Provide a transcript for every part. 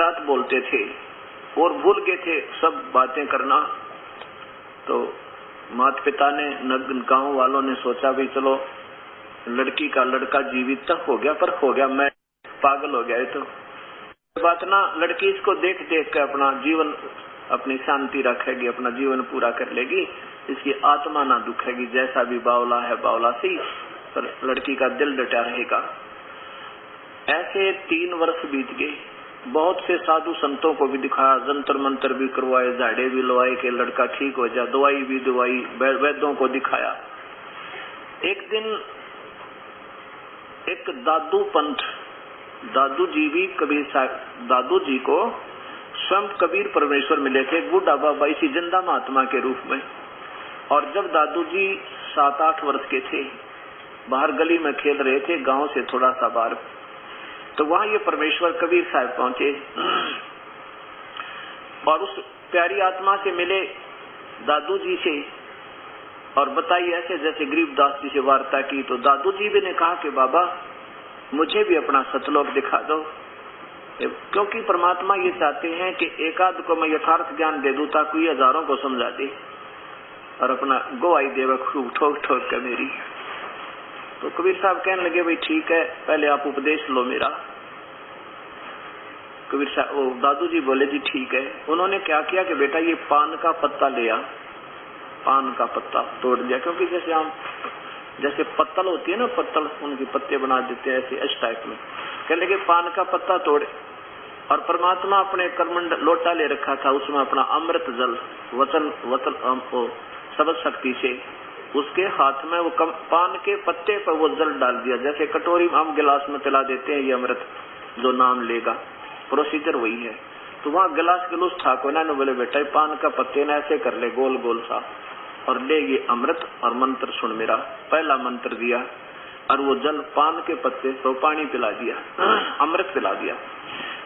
रात बोलते थे और भूल गए थे सब बातें करना। तो माता पिता ने, गांव वालों ने सोचा भी चलो लड़की का लड़का जीवित तक हो गया, पर हो गया, मैं पागल हो गया। ये तो बात ना, लड़की इसको देख देख के अपना जीवन, अपनी शांति रखेगी, अपना जीवन पूरा कर लेगी, इसकी आत्मा ना दुखेगी। जैसा भी बावला है बावला सी, पर लड़की का दिल डटा रहेगा। ऐसे 3 वर्ष बीत गए। बहुत से साधु संतों को भी दिखाया, जंतर मंतर भी करवाए, झाड़े भी लवाए कि लड़का ठीक हो जाए, दवाई भी दवाई, वैद्यों को दिखाया। एक दिन एक दादू पंथ, दादू जी भी कबीर साहब, दादू जी को स्वयं कबीर परमेश्वर मिले थे, बूढ़ा बाबा इसी जिंदा महात्मा के रूप में। और जब दादू जी 7-8 वर्ष के थे, बाहर गली में खेल रहे थे, गांव से थोड़ा सा बाहर, तो वहां ये परमेश्वर कबीर साहब पहुंचे और उस प्यारी आत्मा से मिले दादू जी से, और बताई ऐसे जैसे गरीबदास जी से वार्ता की। तो दादू जी भी ने कहा कि बाबा मुझे भी अपना सतलोक दिखा दो, क्योंकि परमात्मा ये चाहते हैं कि एकाध को मैं यथार्थ ज्ञान दे दूं ताकि हजारों को समझा दे, और अपना गोवाई देव खूब ठोक ठोक कर मेरी। तो कबीर साहब कहने लगे भाई ठीक है, पहले आप उपदेश लो मेरा। कबीर साहब, दादू जी बोले जी ठीक है। उन्होंने क्या किया कि बेटा ये पान का पत्ता ले आ, पान का पत्ता तोड़ दिया, क्योंकि जैसे हम जैसे पत्तल होती है ना, पत्तल उनकी पत्ते बना देते हैं ऐसे इस टाइप में। कहने लगे पान का पत्ता तोड़े, और परमात्मा अपने कर्मंड लोटा ले रखा था, उसमें अपना अमृत जल वचन शब्द शक्ति से उसके हाथ में वो पान के पत्ते पर वो जल डाल दिया, जैसे कटोरी में हम गिलास में पिला देते हैं ये अमृत, जो नाम लेगा प्रोसीजर वही है। तो वहाँ गिलास गिलूस था, कोई ना बोले बेटा पान का पत्ते ना ऐसे कर ले गोल गोल सा, और ले ये अमृत और मंत्र सुन मेरा। पहला मंत्र दिया और वो जल पान के पत्ते तो पानी पिला दिया, अमृत पिला दिया,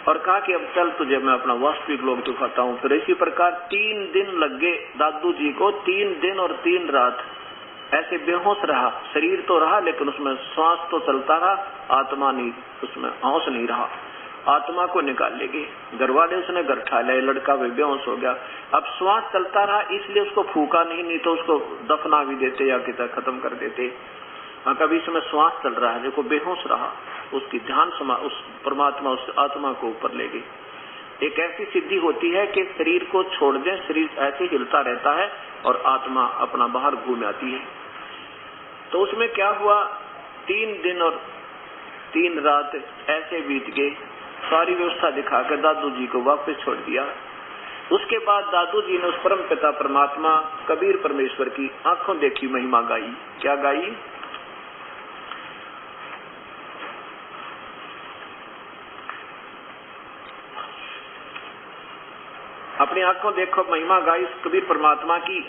और कहा कि अब चल तुझे मैं अपना वास्तविक लोक दिखाता हूँ। फिर इसी प्रकार 3 दिन लग गए दादू जी को, 3 दिन और 3 रात ऐसे बेहोश रहा। शरीर तो रहा लेकिन उसमें श्वास तो चलता रहा, आत्मा नहीं, उसमें होश नहीं रहा। आत्मा को निकाल लेगी, घर वाले उसने घर ठा लिया, लड़का भी बेहोश हो गया। अब श्वास चलता रहा इसलिए उसको फूका नहीं तो उसको दफना भी देते या कितना खत्म कर देते। कभी इसमें श्वास चल रहा है, देखो बेहोश रहा, उसकी ध्यान उस परमात्मा उस आत्मा को ऊपर ले गई। एक ऐसी सिद्धि होती है कि शरीर को छोड़ दें, शरीर ऐसे हिलता रहता है और आत्मा अपना बाहर घूम आती है। तो उसमें क्या हुआ, 3 दिन और 3 रात ऐसे बीत गए। सारी व्यवस्था दिखा कर दादू जी को वापस छोड़ दिया। उसके बाद दादू जी ने उस परम पिता परमात्मा कबीर परमेश्वर की आंखों देखी महिमा गाई। क्या गाई? अपनी आंखों देखो महिमा गाई कबीर परमात्मा की।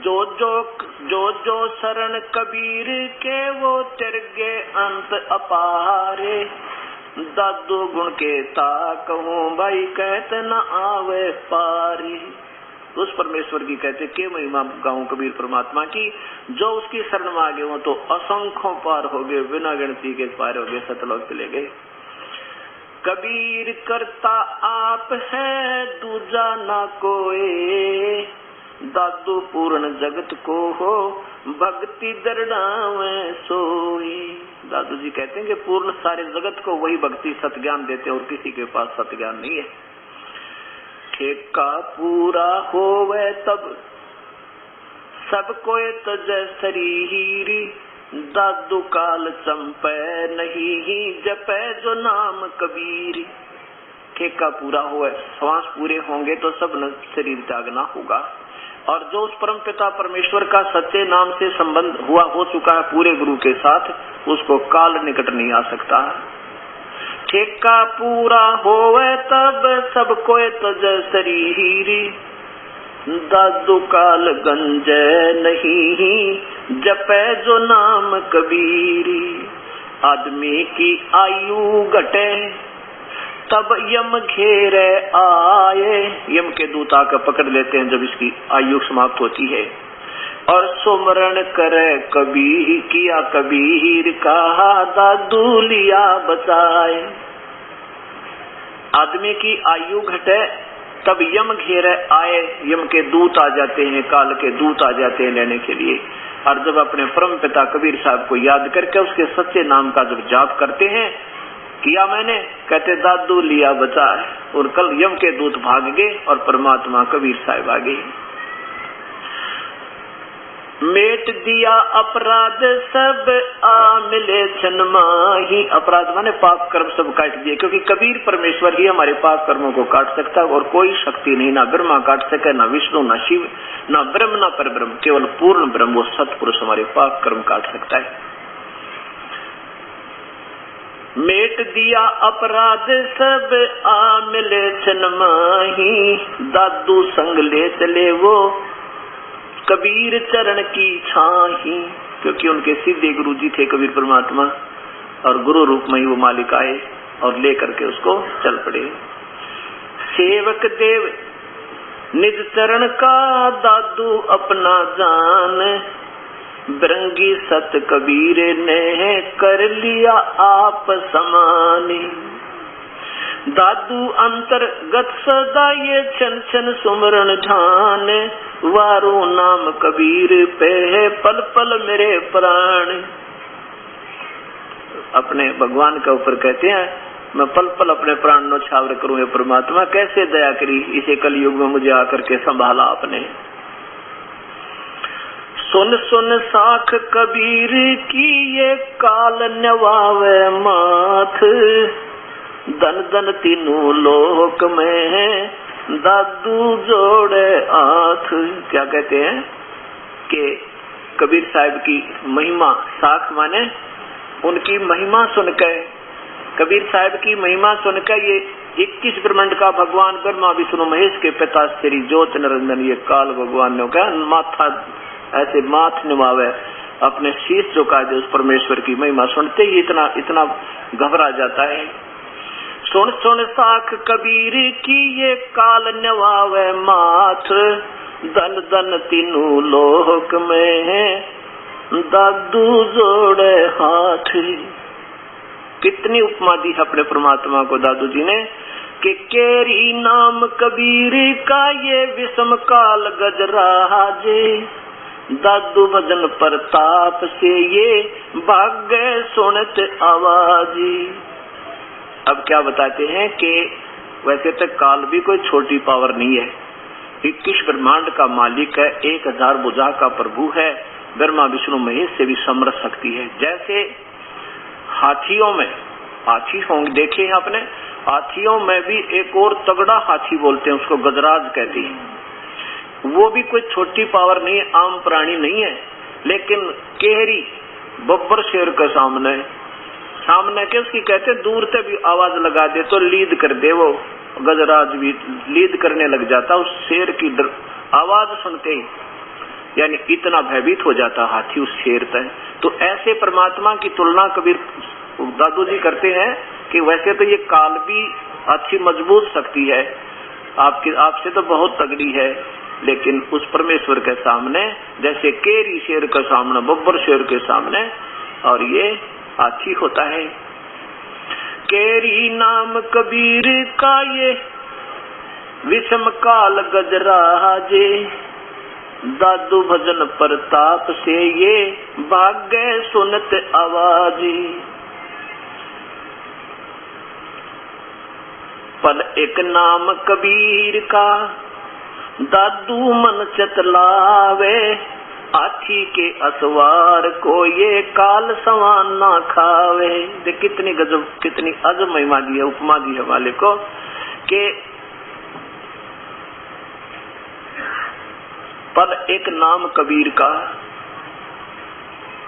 जो शरण कबीर के वो तिरगे अंत अपारे, दादू गुण के ता कहूं भाई कहते न आवे पारी। उस परमेश्वर की कहते के महिमा गाऊं कबीर परमात्मा की, जो उसकी शरण में आ गए वो तो असंख्यों पार हो गए, बिना गिनती के पार हो गए, सतलोक चले गए। कबीर करता आप है दूजा ना कोई, दादू पूर्ण जगत को हो भक्ति दरड़ावे सोई। दादू जी कहते हैं कि पूर्ण सारे जगत को वही भक्ति सत ज्ञान देते और किसी के पास सत ज्ञान नहीं है। ठेका पूरा होवे तब सब कोई तजय शरीरी, दादू काल चंपे नहीं जपे जो नाम कबीर। ठेका पूरा हुआ, श्वास पूरे होंगे तो सब न शरीर त्यागना होगा, और जो उस परम पिता परमेश्वर का सच्चे नाम से संबंध हुआ हो चुका है पूरे गुरु के साथ, उसको काल निकट नहीं आ सकता। ठेका पूरा होवे तब सब कोई तज शरीरी, दादू काल गंजे नहीं जपे जो नाम कबीरी। आदमी की आयु घटे तब यम घेरे आए, यम के दूत आकर पकड़ लेते हैं जब इसकी आयु समाप्त होती है। और सुमरण करे कबीर किया कबीर कहा दादू लिया बचाए। आदमी की आयु घटे तब यम घेरे आए, यम के दूत आ जाते हैं, काल के दूत आ जाते हैं लेने के लिए। और जब अपने परम पिता कबीर साहब को याद करके उसके सच्चे नाम का जब जाप करते हैं, किया मैंने, कहते दादू लिया बचा, और कल यम के दूत भाग गए और परमात्मा कबीर साहब आ गए। मेट दिया अपराध सब आ मिले जन्माही, अपराध माने पाप कर्म सब काट दिए, क्योंकि कबीर परमेश्वर ही हमारे पाप कर्मों को काट सकता है और कोई शक्ति नहीं, ना ब्रह्मा काट सके, ना विष्णु, ना शिव, ना ब्रह्म, ना परब्रह्म, केवल पूर्ण ब्रह्म वो सतपुरुष हमारे पाप कर्म काट सकता है। मेट दिया अपराध सब आ मिले जन्माही, दादू संग ले चले वो कबीर चरण की छाही, क्योंकि उनके सीधे गुरु जी थे कबीर परमात्मा, और गुरु रूप में ही वो मालिक आए और लेकर के उसको चल पड़े। सेवक देव निज चरण का दादू अपना जान, बिरंगी सत कबीर ने कर लिया आप समानी, दादू अंतर्गत सदा ये छन छन सुमरण ध्यान, वारो नाम कबीर पे है पल पल मेरे प्राण। अपने भगवान के ऊपर कहते हैं, मैं पल पल अपने प्राण न्यौछावर करूं, ये परमात्मा कैसे दया करी, इसे कलयुग में मुझे आकर के संभाला आपने। सुन सुन साख कबीर की ये काल न्यवावे माथ, दन दन तीनों लोक में दादू जोड़े हाथ। क्या कहते हैं कि कबीर साहब की महिमा, साख माने उनकी महिमा सुनकर, कबीर साहब की महिमा सुनकर ये 21 ब्रह्मांड का भगवान ब्रह्मा विष्णु महेश के पिता श्री ज्योत निरंजन ये काल भगवान ने कहा माथा ऐसे माथ निभावे, अपने शीश झुका दे, उस परमेश्वर की महिमा सुनते ही इतना इतना घबरा जाता है। सुन सुन साख कबीर की ये काल नवावे माथ, दन दन तीनों लोक में दादू जोड़े हाथ। कितनी उपमा दी अपने परमात्मा को दादू जी ने कि केरी नाम कबीर का ये विषम काल गजरा जे, दादू भजन प्रताप से ये भाग्य सुनत आवाजी। अब क्या बताते हैं कि वैसे तो काल भी कोई छोटी पावर नहीं है, 21 ब्रह्मांड का मालिक है, 1000 भुजा का प्रभु है, ब्रह्मा विष्णु महेश से भी समर्थ शक्ति है। जैसे हाथियों में हाथी होंगे देखे हैं आपने, हाथियों में भी एक और तगड़ा हाथी बोलते हैं, उसको गजराज कहते हैं। वो भी कोई छोटी पावर नहीं है, आम प्राणी नहीं है, लेकिन केहरी बब्बर शेर के सामने के उसकी कहते दूर से भी आवाज लगा दे तो लीद कर दे, वो गजराज भी लीद करने लग जाता उस शेर की आवाज सुनते ही, यानी इतना भयभीत हो जाता हाथी उस शेर तक। तो ऐसे परमात्मा की तुलना कबीर दादू जी करते हैं कि वैसे तो ये काल भी अच्छी मजबूत शक्ति है, आपसे तो बहुत तगड़ी है, लेकिन उस परमेश्वर के सामने जैसे केरी शेर के सामने, बब्बर शेर के सामने, और ये हाथी होता है। केरी नाम कबीर का ये विषम काल गजरा जे, दादू भजन प्रताप से ये भाग्य सुनत आवाजी। पल एक नाम कबीर का दादू मन चतलावे, हाथी के असवार को ये काल सवान ना खावे। देख कितनी गजब, कितनी अजब महिमा दी है, उपमा दी है वाले को कि पल एक नाम कबीर का,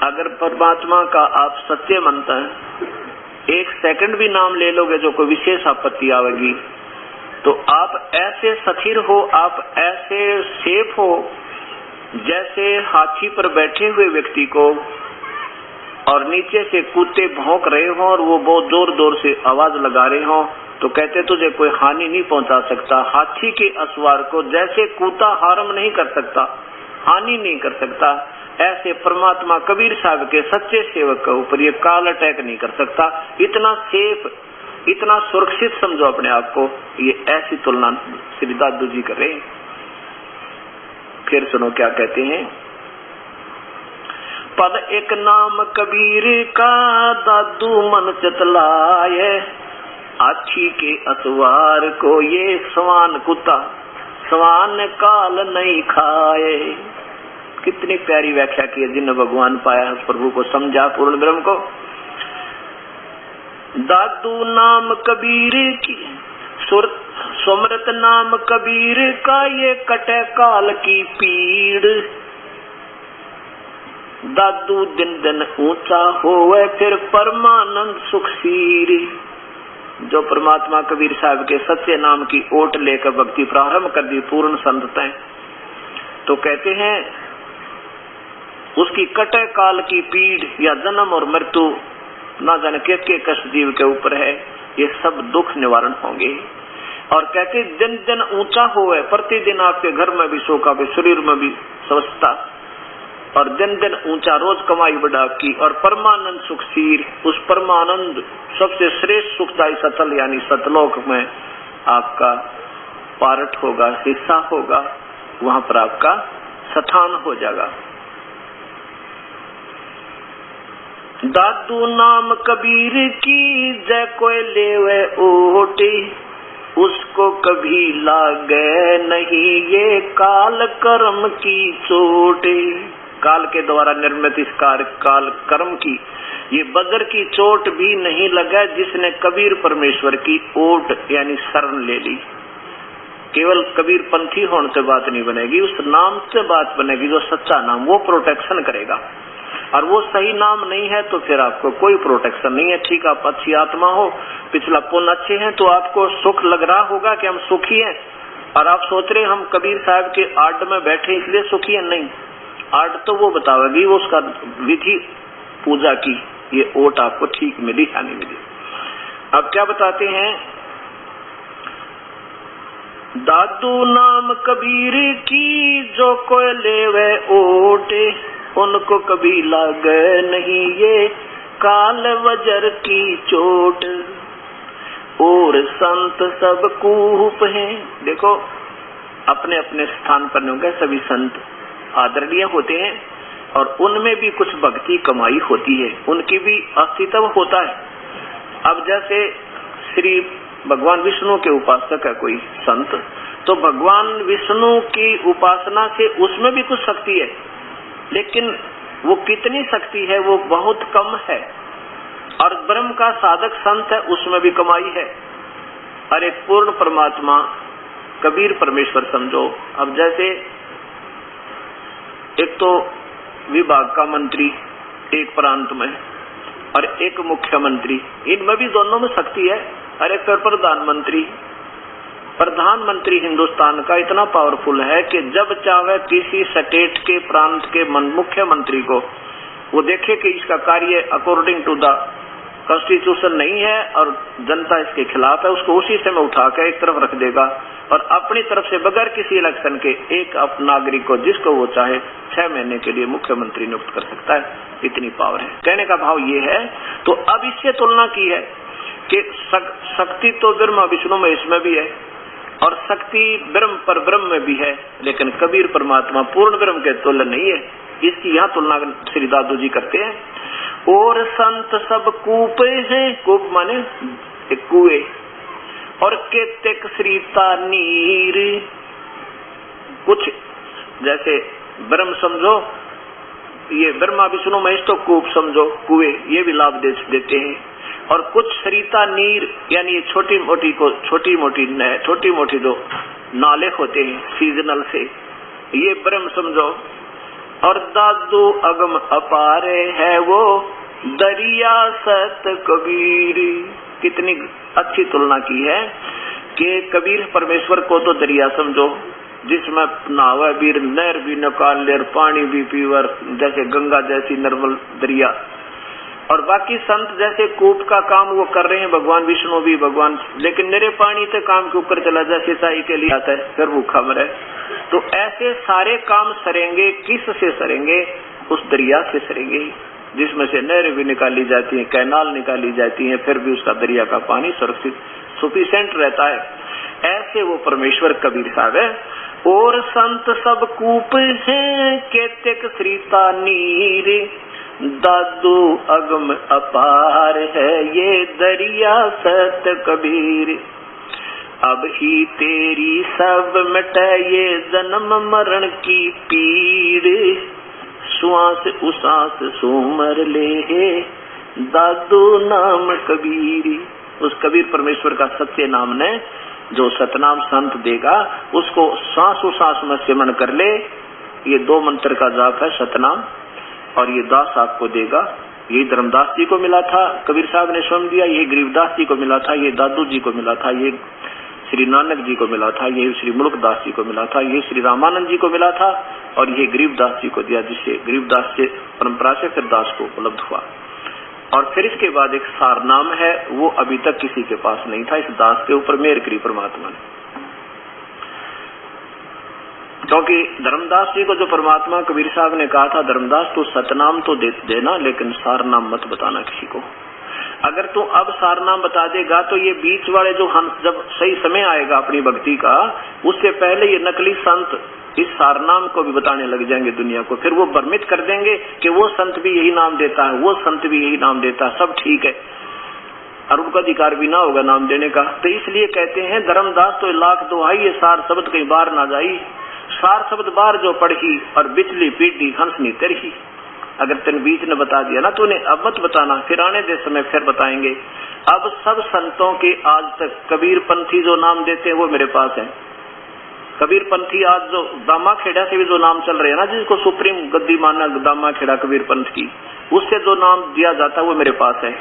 अगर परमात्मा का आप सत्य मानते हैं, 1 सेकंड भी नाम ले लोगे जो कोई विशेष आपत्ति आवेगी, तो आप ऐसे स्थिर हो, आप ऐसे सेफ हो जैसे हाथी पर बैठे हुए व्यक्ति को और नीचे से कुत्ते भौंक रहे हो और वो बहुत जोर जोर से आवाज लगा रहे हो, तो कहते तुझे कोई हानि नहीं पहुंचा सकता। हाथी के असवार को जैसे कुत्ता हार्म नहीं कर सकता, हानि नहीं कर सकता, ऐसे परमात्मा कबीर साहब के सच्चे सेवक के ऊपर ये काल अटैक नहीं कर सकता। इतना सेफ इतना सुरक्षित समझो अपने आप को। ये ऐसी तुलना श्री दादू जी कर रहे हैं। फिर सुनो क्या कहते हैं। पद एक नाम कबीर का दादू मन चतलाए, आछी के असवार को ये सवान कुत्ता सवान काल नहीं खाए। कितनी प्यारी व्याख्या की है जिन्हें भगवान पाया है, उस प्रभु को समझा, पूर्ण ब्रह्म को। दादू नाम कबीर की सुमरत नाम कबीर का ये कटे काल की पीड़। दादू दिन दिन ऊंचा होवे फिर परमानंद सुख सीरी। जो परमात्मा कबीर साहब के सच्चे नाम की ओट लेकर भक्ति प्रारंभ कर दी पूर्ण संतता, तो कहते हैं उसकी कटे काल की पीड़ या जन्म और मृत्यु ना जाने के कष्ट जीव के ऊपर है, ये सब दुख निवारण होंगे। और कहते दिन दिन ऊंचा होवे, प्रतिदिन आपके घर में भी सुख, आपके शरीर में भी स्वस्थता, और दिन दिन ऊंचा रोज कमाई बढ़ा की, और परमानंद सुख सीर, उस परमानंद सबसे श्रेष्ठ सुखदायी सतल यानी सतलोक में आपका पारट होगा, हिस्सा होगा, वहां पर आपका स्थान हो जाएगा। दादू नाम कबीर की जय कोई लेवे ओटे, उसको कभी लागे नहीं ये काल कर्म की चोटे। काल के द्वारा निर्मित इस काल कर्म की ये बदर की चोट भी नहीं लगा जिसने कबीर परमेश्वर की ओट यानी शरण ले ली। केवल कबीर पंथी होने से बात नहीं बनेगी, उस नाम से बात बनेगी जो सच्चा नाम, वो प्रोटेक्शन करेगा। और वो सही नाम नहीं है तो फिर आपको कोई प्रोटेक्शन नहीं है। ठीक, आप अच्छी आत्मा हो, पिछला पुण्य अच्छे हैं, तो आपको सुख लग रहा होगा कि हम सुखी हैं, और आप सोच रहे हम कबीर साहब के आड़ में बैठे इसलिए सुखी है। नहीं, आड़ तो वो बतावेगी, वो उसका विधि पूजा की ये ओट आपको ठीक मिली या नहीं मिली। अब क्या बताते हैं, दादू नाम कबीर की जो कोई लेवे ओटे, उनको कभी लागे नहीं ये काल वजर की चोट। और संत सब कूप हैं। देखो अपने अपने स्थान पर होंगे, सभी संत आदरणीय होते हैं और उनमें भी कुछ भक्ति कमाई होती है, उनकी भी अस्तित्व होता है। अब जैसे श्री भगवान विष्णु के उपासक है कोई संत, तो भगवान विष्णु की उपासना से उसमें भी कुछ शक्ति है, लेकिन वो कितनी शक्ति है वो बहुत कम है। और ब्रह्म का साधक संत है, उसमें भी कमाई है। और एक पूर्ण परमात्मा कबीर परमेश्वर समझो। अब जैसे एक तो विभाग का मंत्री एक प्रांत में और एक मुख्यमंत्री, इनमें भी दोनों में शक्ति है। और एक प्रधानमंत्री हिंदुस्तान का इतना पावरफुल है कि जब चाहे किसी स्टेट के प्रांत के मुख्यमंत्री को वो देखे कि इसका कार्य अकॉर्डिंग टू द कॉन्स्टिट्यूशन नहीं है और जनता इसके खिलाफ है, उसको उसी समय उठा कर एक तरफ रख देगा और अपनी तरफ से बगैर किसी इलेक्शन के एक नागरिक को जिसको वो चाहे 6 महीने के लिए मुख्यमंत्री नियुक्त कर सकता है। इतनी पावर है। कहने का भाव ये है। तो अब इससे तुलना की है कि शक्ति तो ब्रह्म विष्णु में इसमें भी है और शक्ति ब्रह्म पर ब्रह्म में भी है, लेकिन कबीर परमात्मा पूर्ण ब्रह्म के तुल्य नहीं है। इसकी यहाँ तुलना श्री दादू जी करते हैं। और संत सब कूपे हैं, कूप माने एक कुएं, और केतेक श्रीता नीर। कुछ जैसे ब्रह्म समझो, ये ब्रह्मा विष्णु महेश तो कूप समझो, कुएं, ये भी लाभ देते हैं। और कुछ सरिता नीर यानी छोटी मोटी जो नाले होते हैं सीजनल से, ये ब्रह्म समझो। और दादू अगम अपारे है वो दरिया सत कबीर। कितनी अच्छी तुलना की है कि कबीर परमेश्वर को तो दरिया समझो जिसमें नावे बीर, नहर भी निकाल लेर, पानी भी पीवर, जैसे गंगा जैसी निर्मल दरिया। और बाकी संत जैसे कूप का काम वो कर रहे हैं, भगवान विष्णु भी भगवान, लेकिन मेरे पानी तो काम के ऊपर चला जाए, सिंचाई के लिए आता है, फिर भूखा मरे। तो ऐसे सारे काम सरेंगे, किस से सरेंगे? उस दरिया से सरेंगे। जिसमें से नहरें भी निकाली जाती हैं, कैनाल निकाली जाती हैं, फिर भी उसका दरिया का पानी सुरक्षित सफिशिएंट रहता है। ऐसे वो परमेश्वर कबीर साहब है। और संत सब कूप हैं केतेक श्रीता नीर, दादू अगम अपार है ये दरिया सत कबीर। अब ही तेरी सब मिटे ये जन्म मरण की पीड़, श्वास उसास सुमर ले दादू नाम कबीर। उस कबीर परमेश्वर का सच्चे नाम ने जो सतनाम संत देगा उसको सांस उसास में सिमरण कर ले। ये 2 मंत्र का जाप है सतनाम, और ये दास आपको देगा। ये धर्मदास जी को मिला था, कबीर साहब ने स्वयं दिया। ये गरीबदास जी को मिला था, ये दादू जी को मिला था, ये श्री नानक जी को मिला था, ये श्री मुल्कदास जी को मिला था, ये श्री रामानंद जी को मिला था, और ये गरीबदास जी को दिया, जिससे गरीबदास से परंपरा से फिर दास को उपलब्ध हुआ। और फिर इसके बाद एक सार नाम है, वो अभी तक किसी के पास नहीं था। इस दास के ऊपर मेहर करी परमात्मा ने, क्योंकि धर्मदास जी को जो परमात्मा कबीर साहब ने कहा था, धर्मदास तो सतनाम तो देना लेकिन सार नाम मत बताना किसी को। अगर तू अब सार नाम बता देगा तो ये बीच वाले जो हंस, जब सही समय आएगा अपनी भक्ति का, उससे पहले ये नकली संत इस सार नाम को भी बताने लग जाएंगे दुनिया को। फिर वो भ्रमित कर देंगे कि वो संत भी यही नाम देता है, वो संत भी यही नाम देता है, सब ठीक है, और उनका अधिकार भी ना होगा नाम देने का। तो इसलिए कहते हैं धर्मदास तो लाख दुहाई, ये सार शब्द कहीं बाहर ना जाई। सार शब्द बाहर जो पढ़ी और बिचली पीढ़ी हंसनी तरही। अगर तेन बीच ने बता दिया ना तूने, अब मत बताना, फिर आने दे समय फिर बताएंगे। अब सब संतों के आज तक कबीर पंथी जो नाम देते हैं वो मेरे पास है। कबीर पंथी आज जो दामा खेड़ा से भी जो नाम चल रहे हैं ना, जिसको सुप्रीम गद्दी माना दामा खेड़ा कबीर पंथ की, उससे जो नाम दिया जाता है वो मेरे पास है।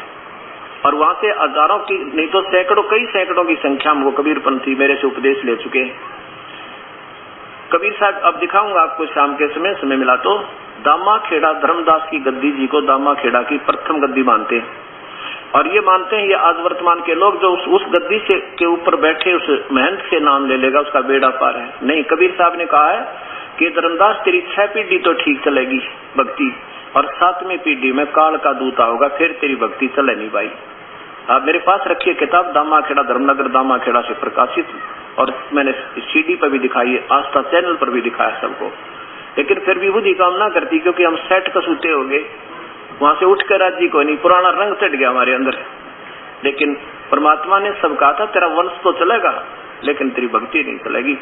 और वहां से हजारों की नहीं तो सैकड़ों, कई सैकड़ों की संख्या में वो कबीर पंथी मेरे से उपदेश ले चुके हैं। कबीर साहब अब दिखाऊंगा आपको शाम के समय मिला तो, दामा खेड़ा धर्मदास की गद्दी जी को दामा खेड़ा की प्रथम गद्दी मानते हैं। और ये मानते हैं ये आज वर्तमान के लोग जो उस गद्दी से के ऊपर बैठे उस महंत से नाम ले लेगा उसका बेड़ा पार है। नहीं, कबीर साहब ने कहा है कि धर्मदास तेरी 6 पीढ़ी तो ठीक चलेगी भक्ति, और 7वीं पीढ़ी में काल का दूत होगा, फिर तेरी भक्ति चले नहीं भाई। आप मेरे पास रखिए किताब, दामा खेड़ा धर्मनगर दामा खेड़ा से प्रकाशित, और मैंने CD पर भी दिखाई है, आस्था चैनल पर भी दिखाया सबको। लेकिन फिर भी बुद्धि काम ना करती, क्योंकि हम सेट कसूते हो गए, वहां से उठ कर राजी को नहीं, पुराना रंग चढ़ गया हमारे अंदर। लेकिन परमात्मा ने सब कहा था तेरा वंश तो चलेगा लेकिन तेरी भक्ति नहीं चलेगी,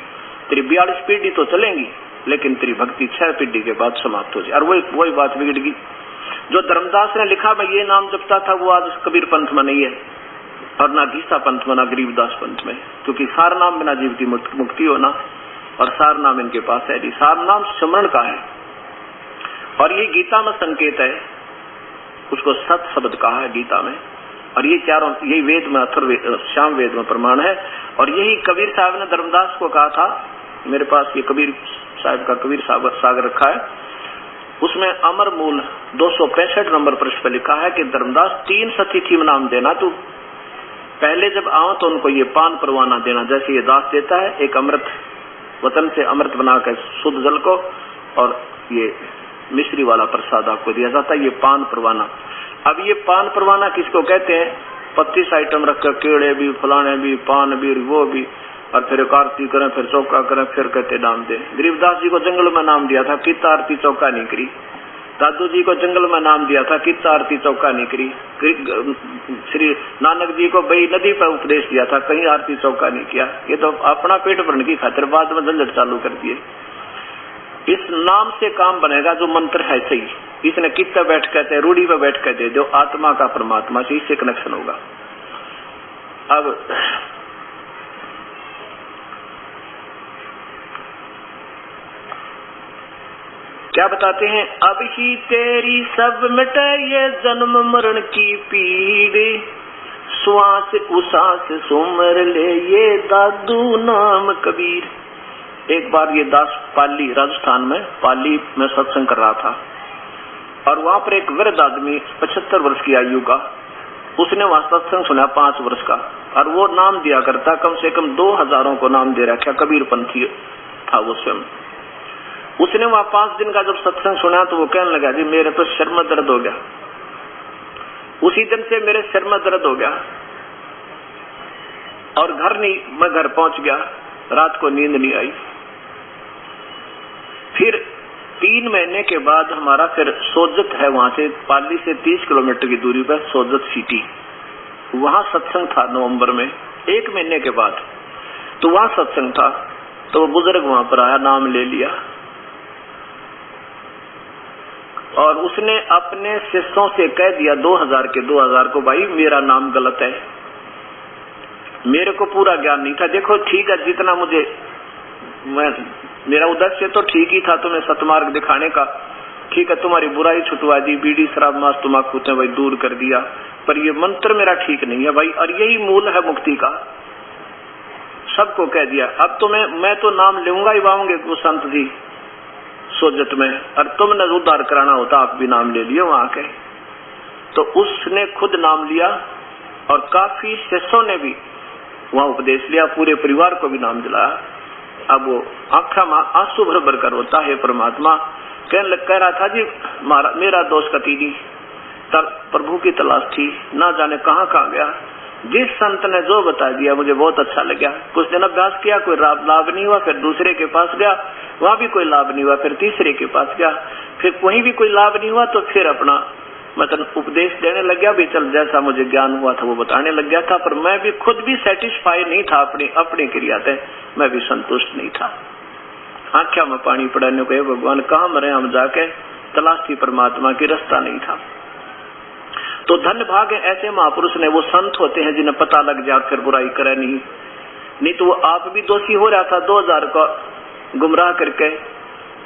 तेरी 42 पीढ़ी तो चलेंगी लेकिन तेरी भक्ति 6 पीढ़ी के बाद समाप्त हो जाए। और वही बात बिगड़ गई। जो धर्मदास ने लिखा मैं ये नाम जपता था वो आज कबीर पंथ में नहीं है, और ना गीता पंथ में ना गरीबदास पंथ में, क्योंकि सार नाम बिना जीव की मुक्ति होना, और सार नाम इनके पास है। सार नाम सिमरण का है, और ये गीता में संकेत है, उसको सत शब्द कहा है गीता में। और ये चारों, यही वेद में अथर्ववेद श्याम वेद में प्रमाण है। और यही कबीर साहब ने धर्मदास को कहा था, मेरे पास ये कबीर साहब का कबीर सागर रखा है, उसमें अमर मूल 265 नंबर पृष्ठ पर लिखा है कि धर्मदास 3 सतिथि में नाम देना तू। पहले जब आओ तो उनको ये पान परवाना देना, जैसे ये दास देता है, एक अमृत वतन से अमृत बनाकर शुद्ध जल को, और ये मिश्री वाला प्रसाद आपको दिया जाता है, ये पान परवाना। अब ये पान परवाना किसको कहते हैं? 25 आइटम रखकर, केड़े भी, फलाने भी, पान भी, वो भी, और फिर एक आरती करें, फिर चौका करें, फिर कहते नाम दे। गरीबदास जी को जंगल में नाम दिया था, कितना आरती चौका नहीं करी। दादू जी को जंगल में नाम दिया था, कितना आरती चौका नहीं करी। श्री नानक जी को बई नदी पर उपदेश दिया था, कहीं आरती चौका नहीं किया। ये तो अपना पेट भरने की खातिर बाद में झंझट चालू कर दिए। इस नाम से काम बनेगा जो मंत्र है सही। इसने कितना बैठ कहते हैं, रूढ़ी पर बैठ कर दे दो, आत्मा का परमात्मा से, इससे कनेक्शन होगा। अब क्या बताते हैं? अब ही तेरी सब मिटे ये जन्म मरण की पीड़, श्वास उसास सुमर ले ये दादू नाम कबीर। एक बार ये दास पाली, राजस्थान में पाली में सत्संग कर रहा था, और वहां पर एक वृद्ध आदमी 75 वर्ष की आयु का, उसने वहां सत्संग सुना 5 वर्ष का, और वो नाम दिया करता, कम से कम 2000 को नाम दे रखा, कबीर पंथी था वो स्वयं। उसने वहां 5 दिन का जब सत्संग सुना तो वो कहने लगा जी मेरे तो सिर में दर्द हो गया। उसी दिन से मेरे सिर में दर्द हो गया और मैं घर पहुंच गया, रात को नींद नहीं आई। फिर 3 महीने के बाद हमारा फिर सोजत है, वहां से पाली से 30 किलोमीटर की दूरी पर सोजत सिटी, वहां सत्संग था नवंबर में, 1 महीने के बाद। तो वहां सत्संग था तो वो बुजुर्ग वहां पर आया, नाम ले लिया और उसने अपने शिष्यों से कह दिया 2000 को, भाई मेरा नाम गलत है, मेरे को पूरा ज्ञान नहीं था। देखो ठीक है, जितना मेरा उद्देश्य तो ठीक ही था तुम्हें सतमार्ग दिखाने का, ठीक है, तुम्हारी बुराई छुटवा दी, बीड़ी शराब मांस तम्बाकू भाई दूर कर दिया, पर ये मंत्र मेरा ठीक नहीं है भाई, और यही मूल है मुक्ति का। सबको कह दिया। अब तो मैं तो नाम लूंगा ही पाऊंगे वो संत जी सोजत में, और तुमने उद्धार कराना होता आप भी नाम ले लिए वहां के। तो उसने खुद नाम लिया और काफी शिष्यों ने भी वहां उपदेश लिया, पूरे परिवार को भी नाम दिलाया। अब वो आंखा में आंसू भर भर कर होता है परमात्मा, कह रहा था जी मेरा दोष कति नहीं, प्रभु की तलाश थी, ना जाने कहाँ कहाँ गया। जिस संत ने जो बता दिया मुझे बहुत अच्छा लगा। कुछ दिन अभ्यास किया, कोई लाभ नहीं हुआ, फिर दूसरे के पास गया, वहां भी कोई लाभ नहीं हुआ, फिर तीसरे के पास गया, फिर वहीं भी कोई लाभ नहीं हुआ, तो फिर अपना मतलब उपदेश देने लग गया भी, चल जैसा मुझे ज्ञान हुआ था वो बताने लग गया था। पर मैं भी खुद भी सेटिस्फाई नहीं था अपनी क्रिया से, मैं भी संतुष्ट नहीं था। आंखों में पानी पड़ाने को भगवान कहाँ मरे हम जाके, तलाश थी परमात्मा की, रास्ता नहीं था। तो धन्य भाग है ऐसे महापुरुष ने, वो संत होते हैं जिन्हें पता लग जाए फिर बुराई करे नहीं तो वो आप भी दोषी हो रहा था 2000 का गुमराह करके,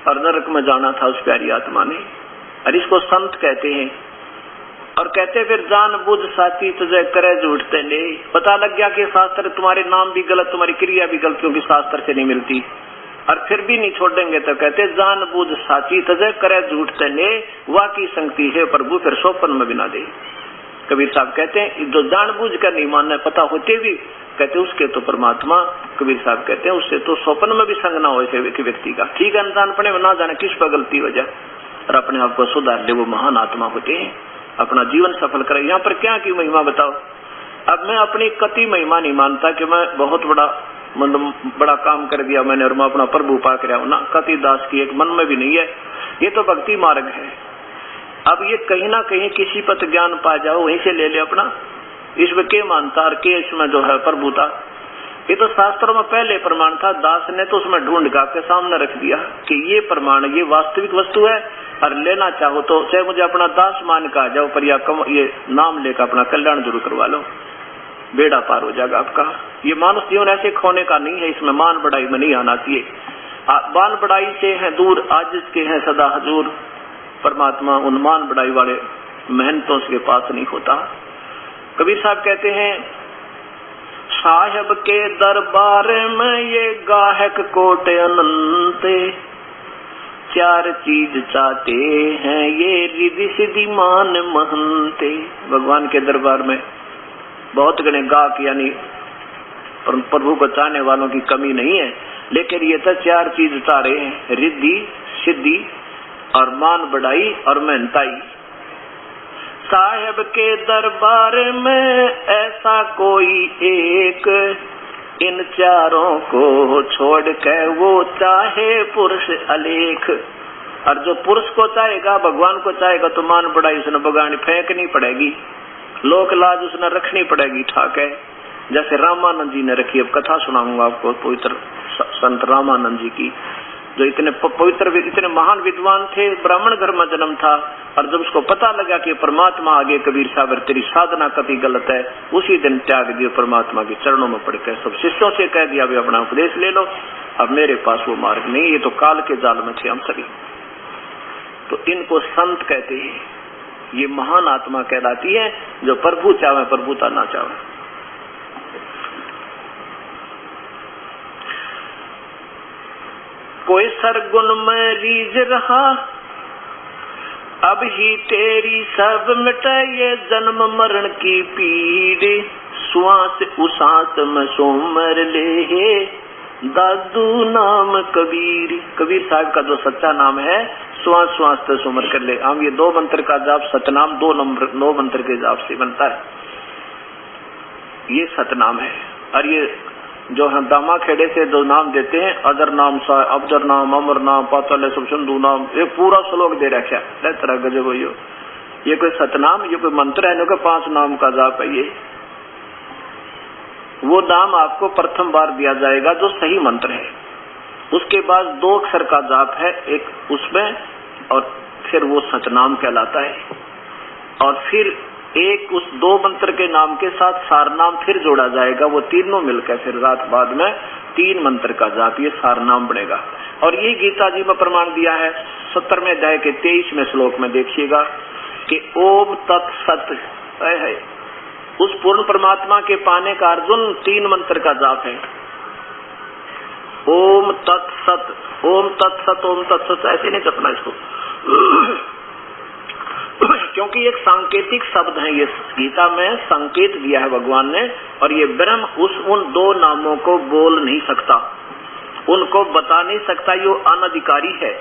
और नरक में जाना था उस प्यारी आत्मा ने। और इसको संत कहते हैं। और कहते फिर जान बुझ साची तुझे करे झूठते ले, पता लग गया कि शास्त्र तुम्हारे नाम भी गलत, तुम्हारी क्रिया भी गलत, क्योंकि शास्त्र से नहीं मिलती, और फिर भी नहीं छोड़ेंगे। तो कहते जान बुझ साची तुझे करे झूठते ले, वाकी संगति है प्रभु फिर सोपन में बिना दे। कबीर साहब कहते हैं जो जान बुझ कर नहीं मानना पता होते भी, कहते उसके तो परमात्मा, कबीर साहब कहते हैं उससे तो स्वप्न में भी संग ना हो ऐसे व्यक्ति का। ठीक है, अनजानपने में ना जाने किस पर गलती हो जाए और अपने आप को सुधार ले, वो महान आत्मा होते हैं, अपना जीवन सफल करे। यहाँ पर क्या की महिमा बताओ। अब मैं अपनी कति महिमा नहीं मानता कि मैं बहुत बड़ा काम कर दिया मैंने और मैं अपना प्रभु पाक रहा हूं ना, कति दास की एक मन में भी नहीं है। ये तो भक्ति मार्ग है। अब ये कहीं ना कहीं किसी पत ज्ञान पा जाओ, वहीं से ले ले अपना, इसमें के मानता और के इसमें जो है प्रभुता। ये तो शास्त्रों में पहले प्रमाण था, दास ने तो उसमें ढूंढ के आपके सामने रख दिया कि ये प्रमाण, ये वास्तविक वस्तु है, और लेना चाहो तो चाहे मुझे अपना दास मान का जाओ, पर ये नाम लेकर अपना कल्याण जरूर करवा लो, बेड़ा पार हो जाएगा आपका। ये मानव जीवन ऐसे खोने का नहीं है, इसमें मान बढ़ाई में नहीं आना चाहिए। मान बढ़ाई से है दूर, आज के हैं सदा हजूर, परमात्मा उन मान बढ़ाई वाले मेहनतों के पास नहीं होता। कबीर साहब कहते हैं साहब के दरबार में ये गाहक कोट अनंत, 4 चीज चाहते हैं ये रिद्धि सिद्धि मान महंते। भगवान के दरबार में बहुत गणे गाहक यानी प्रभु को चाहने वालों की कमी नहीं है, लेकिन ये तो 4 चीज चाह रहे हैं, रिद्धि सिद्धि और मान बढ़ाई और मेहनताई। साहेब के दरबार में ऐसा कोई एक, इन 4 को छोड़ के वो चाहे पुरुष अलेख। और जो पुरुष को चाहेगा, भगवान को चाहेगा, तो मान बढ़ाई उसने बगानी फेंकनी पड़ेगी, लोक लाज उसने रखनी पड़ेगी ठाक है, जैसे रामानंद जी ने रखी। अब कथा सुनाऊंगा आपको पवित्र संत रामानंद जी की, जो इतने पवित्र इतने महान विद्वान थे, ब्राह्मण घर में जन्म था, और जब उसको पता लगा कि परमात्मा आगे कबीर साहब तेरी साधना कभी गलत है, उसी दिन त्याग दिए, परमात्मा के चरणों में पड़कर सब शिष्यों से कह दिया भी अपना उपदेश ले लो, अब मेरे पास वो मार्ग नहीं, ये तो काल के जाल में थे हम सभी। तो इनको संत कहते हैं। ये महान आत्मा कहलाती है जो प्रभु चाहे प्रभुता ना चाहे। कोई सरगुन में रीझ रहा, अब ही तेरी सब मिटे ये जन्म मरण की पीड़, श्वास उसास में सोमर ले, दादू नाम कबीर, कबीर साहब का जो सच्चा नाम है, श्वास श्वास से सुमर कर ले। हम ये 2 मंत्र का जाप सतनाम 9 मंत्र के जाप से बनता है, ये सतनाम है। और ये जो हम दामा खेड़े से जो नाम देते हैं, अदर नाम सा, अबदर नाम, अमर नाम, पातल सब सिंधु नाम, ये पूरा श्लोक दे रखा है। तरह गजब हो, ये कोई सतनाम, ये कोई मंत्र है, जो 5 नाम का जाप है। ये वो नाम आपको प्रथम बार दिया जाएगा जो सही मंत्र है। उसके बाद 2 अक्षर का जाप है एक उसमें, और फिर वो सतनाम कहलाता है। और फिर एक उस 2 मंत्र के नाम के साथ सारनाम फिर जोड़ा जाएगा, वो तीनों मिलकर फिर रात बाद में 3 मंत्र का जाप, ये सारनाम बनेगा। और ये गीता जी में प्रमाण दिया है 17वें अध्याय के 23वें श्लोक में, देखिएगा कि ओम तत्सत है। उस पूर्ण परमात्मा के पाने का अर्जुन 3 मंत्र का जाप है। ओम तत्सत, ओम तत्सत, ओम तत्सत, ऐसे नहीं जपना इसको क्योंकि एक सांकेतिक शब्द है, ये गीता में संकेत दिया है भगवान ने। और ये ब्रह्म उन 2 नामों को बोल नहीं सकता, उनको बता नहीं सकता, ये अनधिकारी है।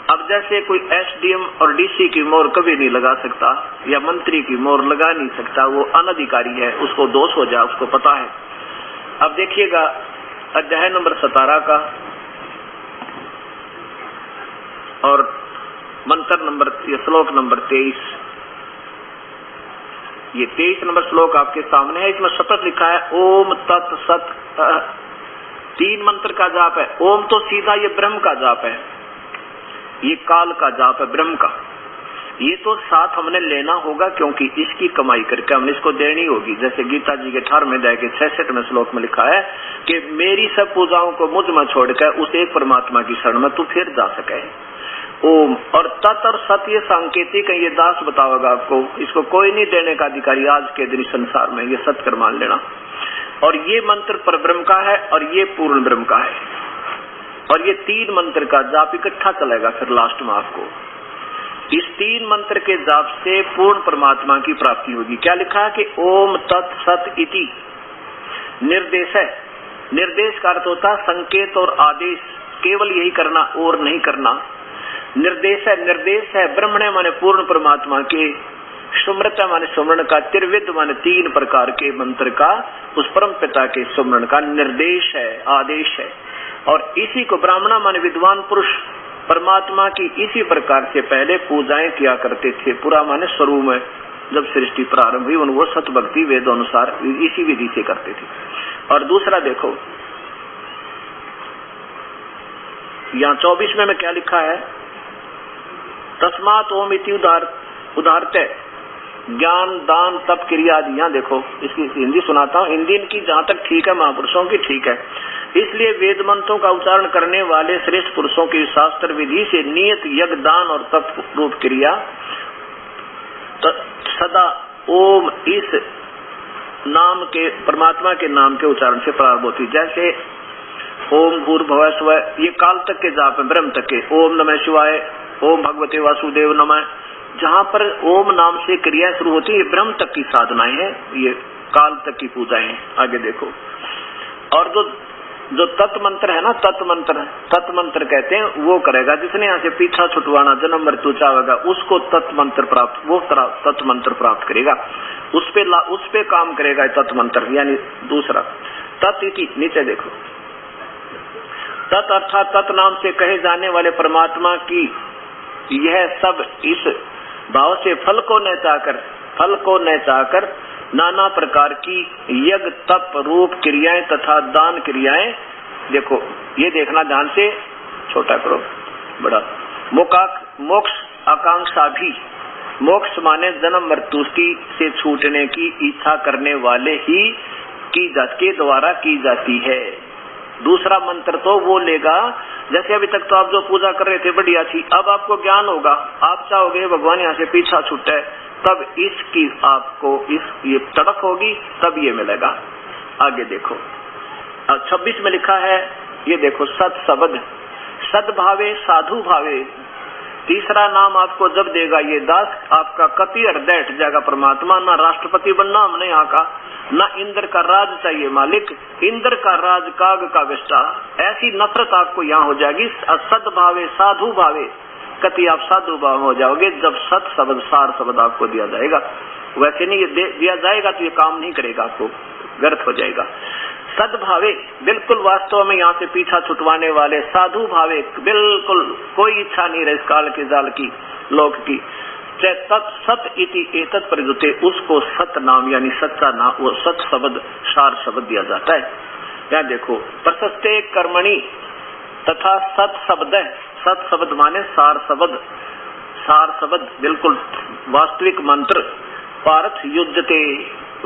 अब जैसे कोई एसडीएम और डीसी की मोहर कभी नहीं लगा सकता, या मंत्री की मोहर लगा नहीं सकता, वो अनधिकारी है, उसको दोष हो जाए, उसको पता है। अब देखिएगा अध्याय नंबर 17 का और मंत्र नंबर, ये श्लोक नंबर 23, ये 23 नंबर श्लोक आपके सामने है। इसमें शपथ लिखा है ओम तत्सत, 3 मंत्र का जाप है। ओम तो सीधा ये ब्रह्म का जाप है, ये काल का जाप है ब्रह्म का। ये तो साथ हमने लेना होगा, क्योंकि इसकी कमाई करके हमने इसको देनी होगी। जैसे गीता जी के 18वें अध्याय के 66वें श्लोक में लिखा है कि मेरी सब पूजाओं को मुझ में छोड़कर उस एक परमात्मा की शरण में तू फिर जा सके। ओम और तत् और सत ये सांकेतिक है, ये दास बताओगा आपको, इसको कोई नहीं देने का अधिकारी आज के दिन संसार में, ये सत्कर मान लेना। और ये मंत्र पर ब्रह्म का है और ये पूर्ण ब्रह्म का है। और ये 3 मंत्र का जाप इकट्ठा चलेगा फिर लास्ट में आपको। इस 3 मंत्र के जाप से पूर्ण परमात्मा की प्राप्ति होगी। क्या लिखा है कि ओम तत् सत इति निर्देश है। निर्देश का अर्थ होता है संकेत और आदेश, केवल यही करना और नहीं करना। निर्देश है, निर्देश है ब्रह्मणे माने पूर्ण परमात्मा के, सुमृत माने सुमरण का, त्रिविध माने 3 प्रकार के मंत्र का, उस परम पिता के सुमरण का निर्देश है, आदेश है। और इसी को ब्राह्मणा माने विद्वान पुरुष परमात्मा की इसी प्रकार से पहले पूजाएं किया करते थे। पूरा माने शुरू में जब सृष्टि प्रारंभ हुई, वो सत भक्ति वेद अनुसार इसी विधि से करते थे। और दूसरा देखो यहाँ 24 में क्या लिखा है, तस्मात् ओम इति उदाहरते ज्ञान दान तप क्रिया आदि। यहाँ देखो इसकी हिंदी सुनाता हूँ, हिंदी इनकी जहाँ तक ठीक है, महापुरुषों की ठीक है। इसलिए वेद मंत्रों का उच्चारण करने वाले श्रेष्ठ पुरुषों की शास्त्र विधि से नियत यज्ञ दान और तप रूप क्रिया सदा ओम इस नाम के, परमात्मा के नाम के उच्चारण से प्रारंभ होती। जैसे ओम भूर्भुवः स्वः, ये काल तक के जाप है, ब्रह्म तक के। ओम नमः शिवाय, ओम भगवते वासुदेव नमः, जहाँ पर ओम नाम से क्रिया शुरू होती है, ये ब्रह्म तक की साधनाएं हैं, ये काल तक की पूजाएं हैं। आगे देखो, और जो तत् मंत्र है ना, तत् मंत्र कहते हैं, वो करेगा जिसने यहाँ से पीछा छुटवाना, जन्म मृत्यु चाहेगा, उसको तत् मंत्र प्राप्त, वो तत् मंत्र प्राप्त करेगा, उस पे काम करेगा तत् मंत्र। यानी दूसरा तत् इति, नीचे देखो, तत् अर्थात तत् नाम से कहे जाने वाले परमात्मा की यह सब इस भाव से फल को न चाहकर नाना प्रकार की यज्ञ तप रूप क्रियाएं तथा दान क्रियाएं, देखो ये देखना ध्यान से, छोटा करो बड़ा, मोक्ष आकांक्षा भी, मोक्ष माने जन्म मृत्यु से छूटने की इच्छा करने वाले ही के द्वारा की जाती है। दूसरा मंत्र तो वो लेगा, जैसे अभी तक तो आप जो पूजा कर रहे थे बढ़िया थी, अब आपको ज्ञान होगा, आप चाहोगे भगवान यहाँ से पीछा छूटे, तब इसकी आपको ये तड़प होगी, तब ये मिलेगा। आगे देखो 26 में लिखा है, ये देखो सत शब्द, सद्भावे साधु भावे, तीसरा नाम आपको जब देगा ये दास, आपका कति हृदय हट जाएगा परमात्मा। ना राष्ट्रपति बनना हमने यहाँ का, ना इंद्र का राज चाहिए मालिक, इंद्र का राज काग का विष्टा। ऐसी नफरत आपको यहाँ हो जाएगी। सद्भावे साधु भावे, कति आप साधु भाव हो जाओगे जब सत शब्द सार शब्द आपको दिया जाएगा। वैसे नहीं ये दिया जाएगा तो ये काम नहीं करेगा, आपको व्यर्थ हो जाएगा। सद्भावे बिल्कुल वास्तव में यहाँ से पीछा छुटवाने वाले, साधु भावे बिल्कुल कोई इच्छा नहीं रहे इस काल के जाल की लोक की। सत इति एतत् परिजुते, उसको सत नाम यानी सच्चा नाम, वो सत शब्द सार शब्द दिया जाता है। यहाँ देखो प्रशस्ते कर्मणि तथा सत शब्द, सत शब्द माने सार शब्द, सार शब्द बिल्कुल वास्तविक मंत्र। पार्थ युद्धते,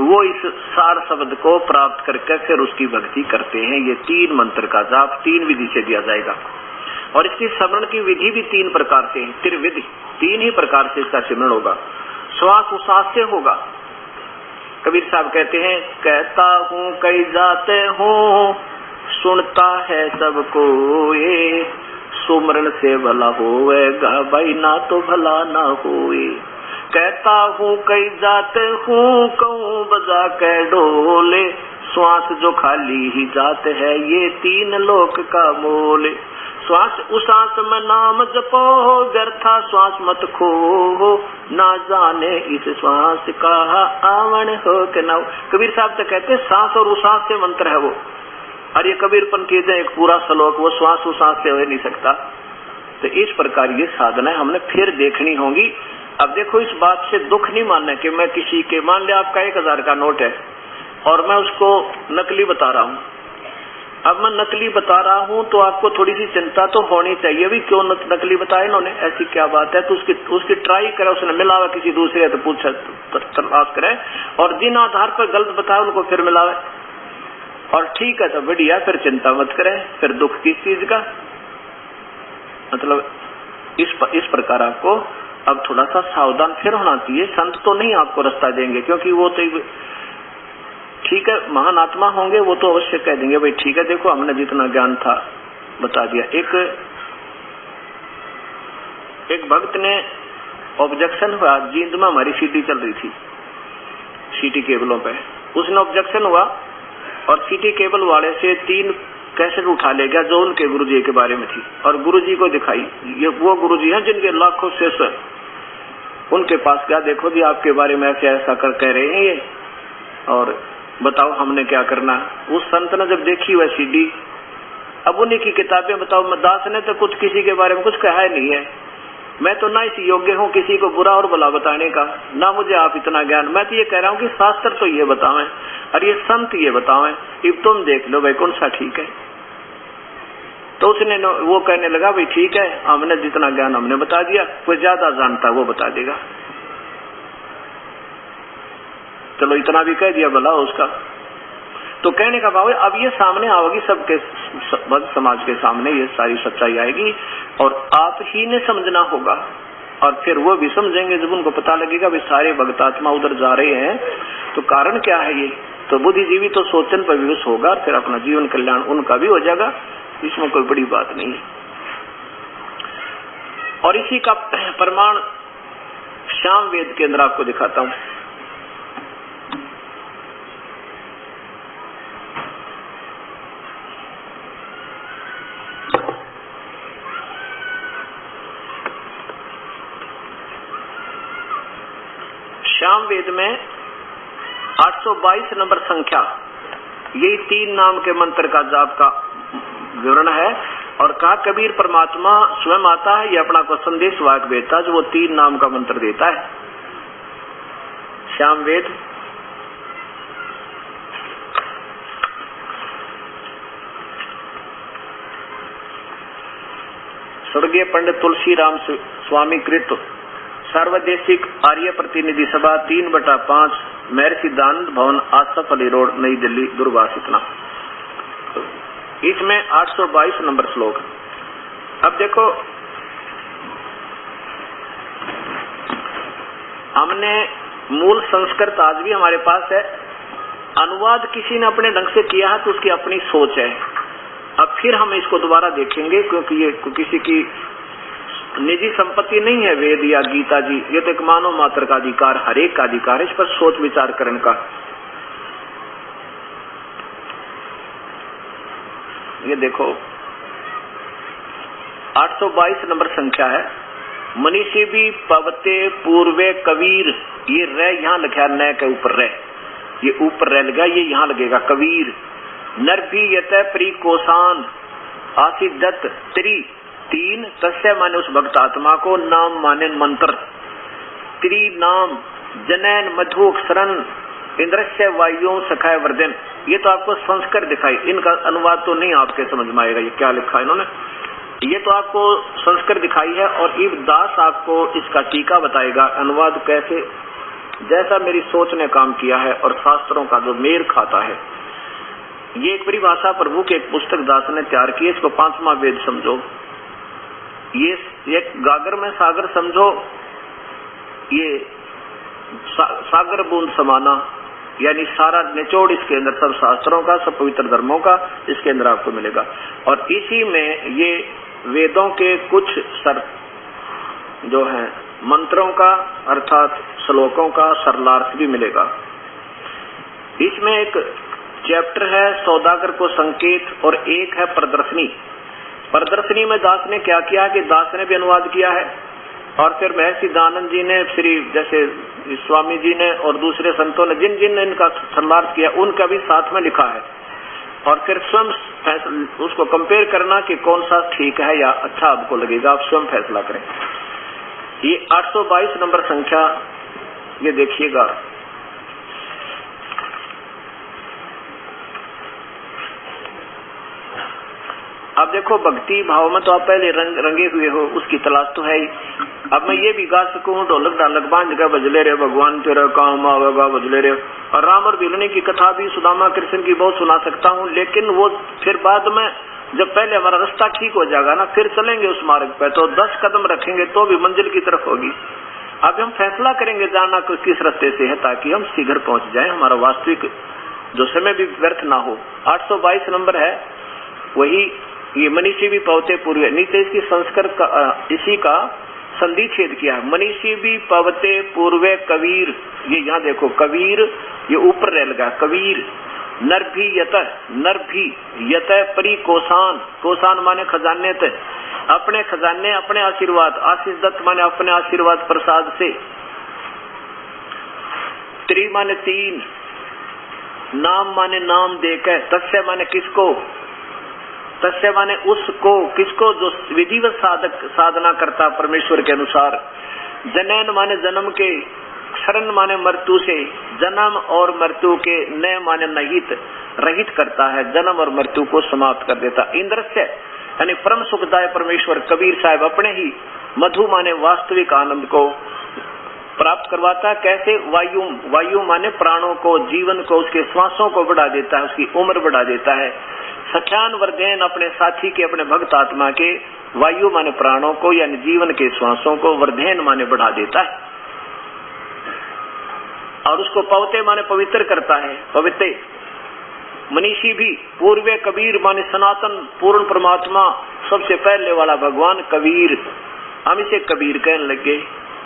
वो इस सार शब्द को प्राप्त करके फिर उसकी भक्ति करते हैं। ये 3 मंत्र का जाप 3 विधि से दिया जाएगा और इसकी स्मरण की विधि भी 3 प्रकार से है, त्रिविधि, 3 ही प्रकार से इसका सिमरण होगा। श्वास उश्वास से होगा। कबीर साहब कहते हैं, कहता हूँ कई जाते हूँ, सुनता है सबको ये, सुमरण से भला होएगा भाई ना तो भला ना होए। कहता हूँ कई जाते हूँ, कहूँ बजा के डोले, श्वास जो खाली ही जात है ये 3 लोक का मोले। श्वास उश्वास में नाम जपो, व्यर्था श्वास मत खो, ना जाने इस श्वास का आवन हो के ना हो। कबीर साहब तो कहते हैं सांस और उश्वास से मंत्र है वो, और ये कबीर पंथी है एक पूरा श्लोक, वो श्वास उश्वास से हो नहीं सकता। तो इस प्रकार ये साधना हमने फिर देखनी होगी। अब देखो इस बात से दुख नहीं मानना कि मैं किसी के, मान लिया आपका 1000 का नोट है और मैं उसको नकली बता रहा हूँ। अब मैं नकली बता रहा हूँ तो आपको थोड़ी सी चिंता तो होनी चाहिए भी, क्यों नकली बताया इन्होंने, ऐसी क्या बात है। तो उसकी ट्राई करे, उसने मिलावा किसी दूसरे तो पूछा तलाश करे, और जिन आधार पर गलत बताया उनको फिर मिलावे, और ठीक है तो बढ़िया, फिर चिंता मत करें, फिर दुख किस चीज का। मतलब इस प्रकार आपको अब थोड़ा सा सावधान फिर होना चाहिए। संत तो नहीं आपको रास्ता देंगे, क्योंकि वो तो ठीक है महान आत्मा होंगे, वो तो अवश्य कह देंगे भाई ठीक है देखो हमने जितना ज्ञान था बता दिया। एक भक्त ने ऑब्जेक्शन हुआ, जींद में हमारी सीटी चल रही थी, सीटी केबलों पे, उसने ऑब्जेक्शन हुआ और सीटी केबल वाले से 3 कैसेट उठा ले गया जो उनके गुरुजी के बारे में थी, और गुरुजी को दिखाई। ये वो गुरुजी हैं जिनके लाखों शिष्य, उनके पास गया, देखो जी आपके बारे में ऐसे ऐसा कर कह रहे हैं ये, और बताओ हमने क्या करना। उस संत ने जब देखी वह सीडी, अब उन्हीं की किताबें बताओ, दास ने तो कुछ किसी के बारे में कुछ कहा ही नहीं है। मैं तो ना इस योग्य हूँ किसी को बुरा और भला बताने का, ना मुझे आप इतना ज्ञान। मैं तो ये कह रहा हूँ कि शास्त्र तो ये बतावें और ये संत ये बतावें, अब तुम देख लो भाई कौन सा ठीक है। तो उसने वो कहने लगा भाई ठीक है हमने जितना ज्ञान हमने बता दिया, कोई ज्यादा जानता वो बता देगा, चलो इतना भी कह दिया भला उसका। तो कहने का भाव अब ये सामने आओगी, सबके समाज के सामने ये सारी सच्चाई आएगी और आप ही ने समझना होगा, और फिर वो भी समझेंगे जब उनको पता लगेगा भाई सारे भक्तात्मा उधर जा रहे हैं तो कारण क्या है ये। तो बुद्धिजीवी तो सोचन पर विवश होगा, फिर अपना जीवन कल्याण उनका भी हो जाएगा, इसमें कोई बड़ी बात नहीं है। और इसी का प्रमाण श्याम वेद के अंदर आपको दिखाता हूं। श्याम वेद में 822 नंबर संख्या, यही 3 नाम के मंत्र का जाप का विवरण है। और कहा कबीर परमात्मा स्वयं आता है, ये अपना को संदेश वाक भेजता है जो वो 3 नाम का मंत्र देता है। श्याम वेद स्वर्गीय पंडित तुलसी राम स्वामी कृत सार्वदेशिक आर्य प्रतिनिधि सभा 3/5 महर्षि दानंद भवन आसफ अली रोड नई दिल्ली दूरभाष इतना। इसमें 822 नंबर श्लोक। अब देखो हमने मूल संस्कृत आज भी हमारे पास है, अनुवाद किसी ने अपने ढंग से किया है तो उसकी अपनी सोच है। अब फिर हम इसको दोबारा देखेंगे क्योंकि ये किसी की निजी संपत्ति नहीं है वेद या गीता जी, ये तो एक मानव मात्र का अधिकार, हर एक का अधिकार है, इस पर सोच विचार करने का। ये देखो 822 नंबर संख्या है। मनीषी भी पवते पूर्वे कबीर, ये रे यहाँ लिखा न के ऊपर रे, ये ऊपर रे लगा, ये यहाँ लगेगा कबीर। नर भी यत प्री कोसान आसिदत त्रि, तीन तस्य माने उस भक्त आत्मा को, नाम माने मंत्र, त्रि नाम जनैन मधु अक्षरन इंद्रस्य वायु सखाय वर्धन। ये तो आपको संस्कार दिखाई, इनका अनुवाद तो नहीं आपके समझ में आएगा ये क्या लिखा है इन्होंने, ये तो आपको संस्कार दिखाई है। और इब दास आपको इसका टीका बताएगा, अनुवाद कैसे, जैसा मेरी सोच ने काम किया है और शास्त्रों का जो मेल खाता है। ये एक परिभाषा प्रभु की एक पुस्तक दास ने तैयार की है, इसको पांचवा वेद समझो, ये एक गागर में सागर समझो, ये सागर बूंद समाना, यानी सारा निचोड़ इसके अंदर सब शास्त्रों का, सब पवित्र धर्मों का इसके अंदर आपको मिलेगा। और इसी में ये वेदों के कुछ जो है मंत्रों का अर्थात श्लोकों का सरलार्थ भी मिलेगा। इसमें एक चैप्टर है सौदागर को संकेत और एक है प्रदर्शनी। प्रदर्शनी में दास ने क्या किया कि दास ने भी अनुवाद किया है और फिर महर्षि दानंद जी ने, श्री जैसे स्वामी जी ने और दूसरे संतों ने जिन जिन ने इनका सरलार्थ किया उनका भी साथ में लिखा है। और फिर स्वयं उसको कंपेयर करना कि कौन सा ठीक है या अच्छा आपको लगेगा, आप स्वयं फैसला करें। ये 822 नंबर संख्या, ये देखिएगा। अब देखो भक्ति भाव में तो आप पहले रंगे हुए हो, उसकी तलाश तो है ही। अब मैं ये भी गा सकूं ढोलक ढालक बांध कर बजले रहे भगवान तेरा काम आवेगा बजले रहे, और राम और भिलनी की कथा भी सुदामा कृष्ण की बहुत सुना सकता हूँ, लेकिन वो फिर बाद में जब पहले हमारा रास्ता ठीक हो जाएगा ना, फिर चलेंगे उस मार्ग पे तो 10 कदम रखेंगे तो भी मंजिल की तरफ होगी। अब हम फैसला करेंगे जाना किस रास्ते से है ताकि हम शीघ्र पहुंच जाए, हमारा वास्तविक जो समय भी व्यर्थ ना हो। 822 नंबर है वही, ये मनीषी भी पवते पूर्वे, नीचे इसकी संस्कृत का इसी का संधि छेद किया है। मनीषी भी पवते पूर्वे कबीर, ये यहाँ देखो कबीर, ये ऊपर रह लगा कबीर। नर भी यत परी कोसान, कोसान माने खजाने थे, अपने खजाने अपने आशीर्वाद, आशीष दत्त माने अपने आशीर्वाद प्रसाद से। त्रि माने तीन, नाम माने नाम देकर, तस्य माने किसको, तस्य माने उसको, किसको जो विधिवत साधना करता परमेश्वर के अनुसार। जनैन माने जन्म के, शरण माने मृत्यु से, जन्म और मृत्यु के, न माने नहित, रहित करता है, जन्म और मृत्यु को समाप्त कर देता। इंद्र से यानी परम सुखदाय परमेश्वर कबीर साहब अपने ही मधु माने वास्तविक आनंद को प्राप्त करवाता। कैसे, वायु माने प्राणों को, जीवन को, उसके श्वासों को बढ़ा देता है, उसकी उम्र बढ़ा देता है। सख्यान वर्धन अपने साथी के, अपने भक्त आत्मा के, वायु माने प्राणों को यानी जीवन के श्वासों को, वर्धन माने बढ़ा देता है। और उसको पवते माने पवित्र करता है, पवित्र। मनीषी भी पूर्वे कबीर माने सनातन पूर्ण परमात्मा, सबसे पहले वाला भगवान कबीर, हम इसे कबीर कहने लगे।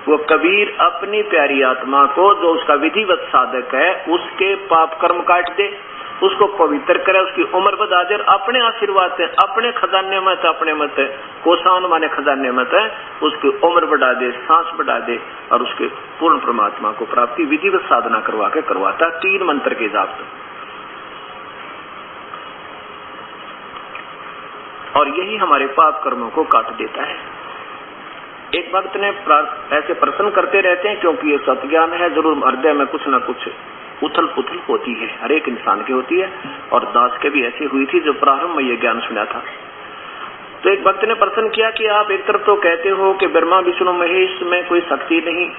वो कबीर अपनी प्यारी आत्मा को जो उसका विधिवत साधक है उसके पाप कर्म काट दे, उसको पवित्र करे, उसकी उम्र बढ़ा दे, अपने आशीर्वाद से, अपने खजाने में तो अपने मत है, कोसान माने खजाने में है, उसकी उम्र बढ़ा दे, सांस बढ़ा दे और उसके पूर्ण परमात्मा को प्राप्ति विधिवत साधना करवा के करवाता। 3 मंत्र के जाप से, और यही हमारे पाप कर्मों को काट देता है। एक भक्त ने ऐसे प्रश्न करते रहते हैं क्योंकि ये सत्ज्ञान है, जरूर हृदय में कुछ न कुछ उथल पुथल होती है, हर एक इंसान की होती है, और दास के भी ऐसी हुई थी जो प्रारंभ में ये ज्ञान सुना था। तो एक भक्त ने प्रश्न किया कि आप एक तरफ तो कहते हो कि ब्रह्मा विष्णु महेश में कोई शक्ति नहीं,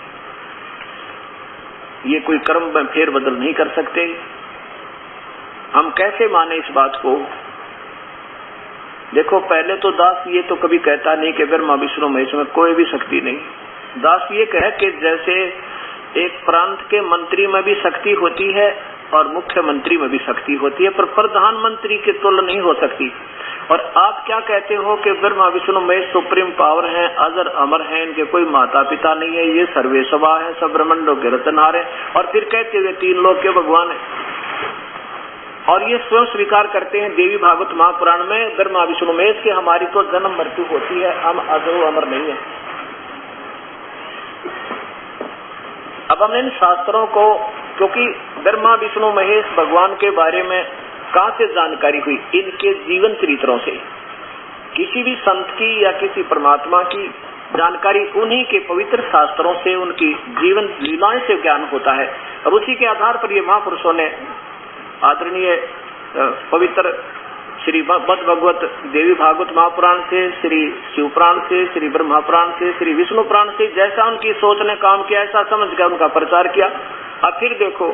ये कोई कर्म में फेर बदल नहीं कर सकते, हम कैसे माने इस बात को। देखो पहले तो दास ये तो कभी कहता नहीं कि ब्रह्मा विष्णु महेश में कोई भी शक्ति नहीं। दास ये कहे कि जैसे एक प्रांत के मंत्री में भी शक्ति होती है और मुख्यमंत्री में भी शक्ति होती है, पर प्रधानमंत्री की तुलना नहीं हो सकती। और आप क्या कहते हो कि ब्रह्मा विष्णु महेश सुप्रीम पावर हैं, अजर अमर हैं, इनके कोई माता पिता नहीं है, ये सर्वेसवा है, सब ब्रह्मांडों के रचनहार है, और फिर कहते हुए 3 लोक के भगवान है। और ये स्वयं स्वीकार करते हैं देवी भागवत महापुराण में, ब्रह्मा विष्णु महेश की हमारी तो जन्म मृत्यु होती है, हम अजर अमर नहीं है। अब हमने इन शास्त्रों को, क्योंकि ब्रह्मा विष्णु महेश भगवान के बारे में कहां से जानकारी हुई? इनके जीवन चरित्रों से। किसी भी संत की या किसी परमात्मा की जानकारी उन्हीं के पवित्र शास्त्रों से, उनकी जीवन लीलाओं से ज्ञान होता है, और उसी के आधार पर ये महापुरुषों ने आदरणीय पवित्र श्री मद भगवत देवी भागवत महापुराण से, श्री शिव पुराण से, श्री ब्रह्मा पुराण से, श्री विष्णु पुराण से, जैसा उनकी सोच ने काम किया ऐसा समझ कर उनका प्रचार किया। अब फिर देखो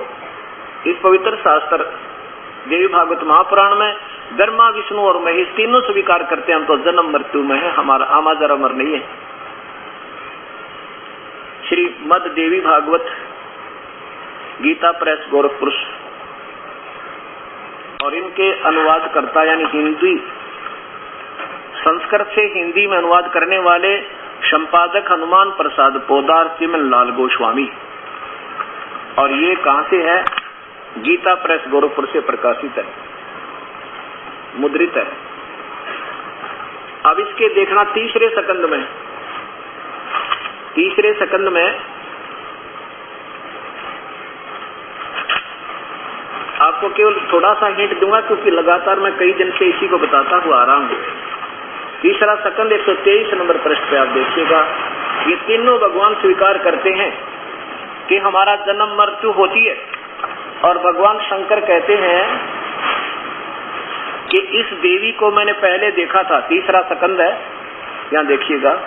इस पवित्र शास्त्र देवी भागवत महापुराण में ब्रह्मा विष्णु और महेश तीनों स्वीकार करते हैं हम तो जन्म मृत्यु में है, हमारा आमा जरा अमर नहीं है। श्री मद देवी भागवत गीता प्रेस गोरखपुर, और इनके अनुवाद करता यानी हिंदी संस्कृत से हिंदी में अनुवाद करने वाले संपादक हनुमान प्रसाद पोदार चिमन लाल गोस्वामी, और ये कहां से है? गीता प्रेस गोरखपुर से प्रकाशित है, मुद्रित है। अब इसके देखना तीसरे सकंद में आपको केवल थोड़ा सा हिंट दूंगा, क्योंकि लगातार मैं कई दिन से इसी को बताता हुआ आ रहा हूं। तीसरा सकंद 123 नंबर पृष्ठ पे आप देखिएगा, ये तीनों भगवान स्वीकार करते हैं कि हमारा जन्म मृत्यु होती है, और भगवान शंकर कहते हैं कि इस देवी को मैंने पहले देखा था। तीसरा सकंद है, यहां देखिएगा,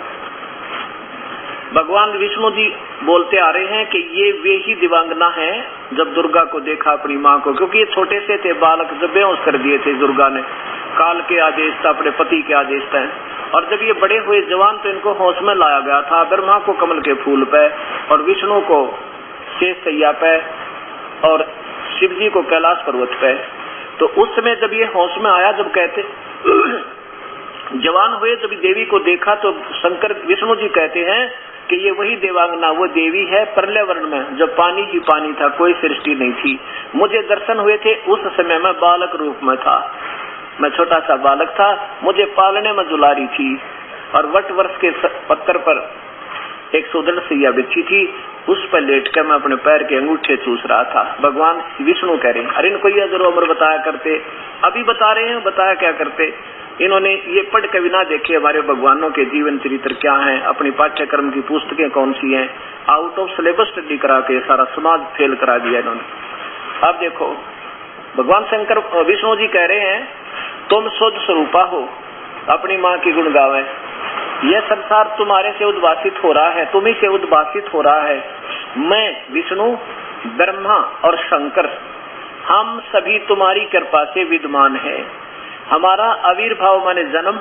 भगवान विष्णु जी बोलते आ रहे हैं कि ये वे ही दिव्यांगना हैं जब दुर्गा को देखा अपनी मां को, क्योंकि ये छोटे से थे बालक, जब बेहोश कर दिए थे दुर्गा ने, काल के आदेश था, अपने पति के आदेश था। और जब ये बड़े हुए जवान तो इनको होश में लाया गया था, ब्रह्मा को कमल के फूल पे, और विष्णु को शेष सैया पे, और शिव जी को कैलाश पर्वत पे। तो उस समय जब ये होश में आया, जब कहते जवान हुए, जब देवी को देखा तो शंकर विष्णु जी कहते हैं कि ये वही देवांगना, वो देवी है पर्यावरण में, जब पानी ही पानी था, कोई सृष्टि नहीं थी। मुझे दर्शन हुए थे उस समय मैं बालक रूप में था, मैं छोटा सा बालक था, मुझे पालने में दुलारी थी, और वट वृक्ष के पत्थर पर एक सुदृढ़ सैया बिछी थी, उस पर लेट कर मैं अपने पैर के अंगूठे चूस रहा था। भगवान विष्णु कह रहे हैं, अरे इनको ये अजर अमर बताया करते, अभी बता रहे हैं, बताया क्या करते? इन्होंने ये पढ़ के बिना देखे हमारे भगवानों के जीवन चरित्र क्या हैं, अपनी पाठ्यक्रम की पुस्तकें कौन सी हैं, आउट ऑफ सिलेबस स्टडी करा के सारा समाज फेल करा दिया इन्होंने। अब देखो भगवान शंकर विष्णु जी कह रहे हैं, तुम शुद्ध स्वरूपा हो, अपनी माँ की गुण गावे, यह संसार तुम्हारे से उद्भासित हो रहा है, तुम्ही से उद्भासित हो रहा है। मैं विष्णु, ब्रह्मा और शंकर, हम सभी तुम्हारी कृपा से विद्यमान है। हमारा आविर्भाव माने जन्म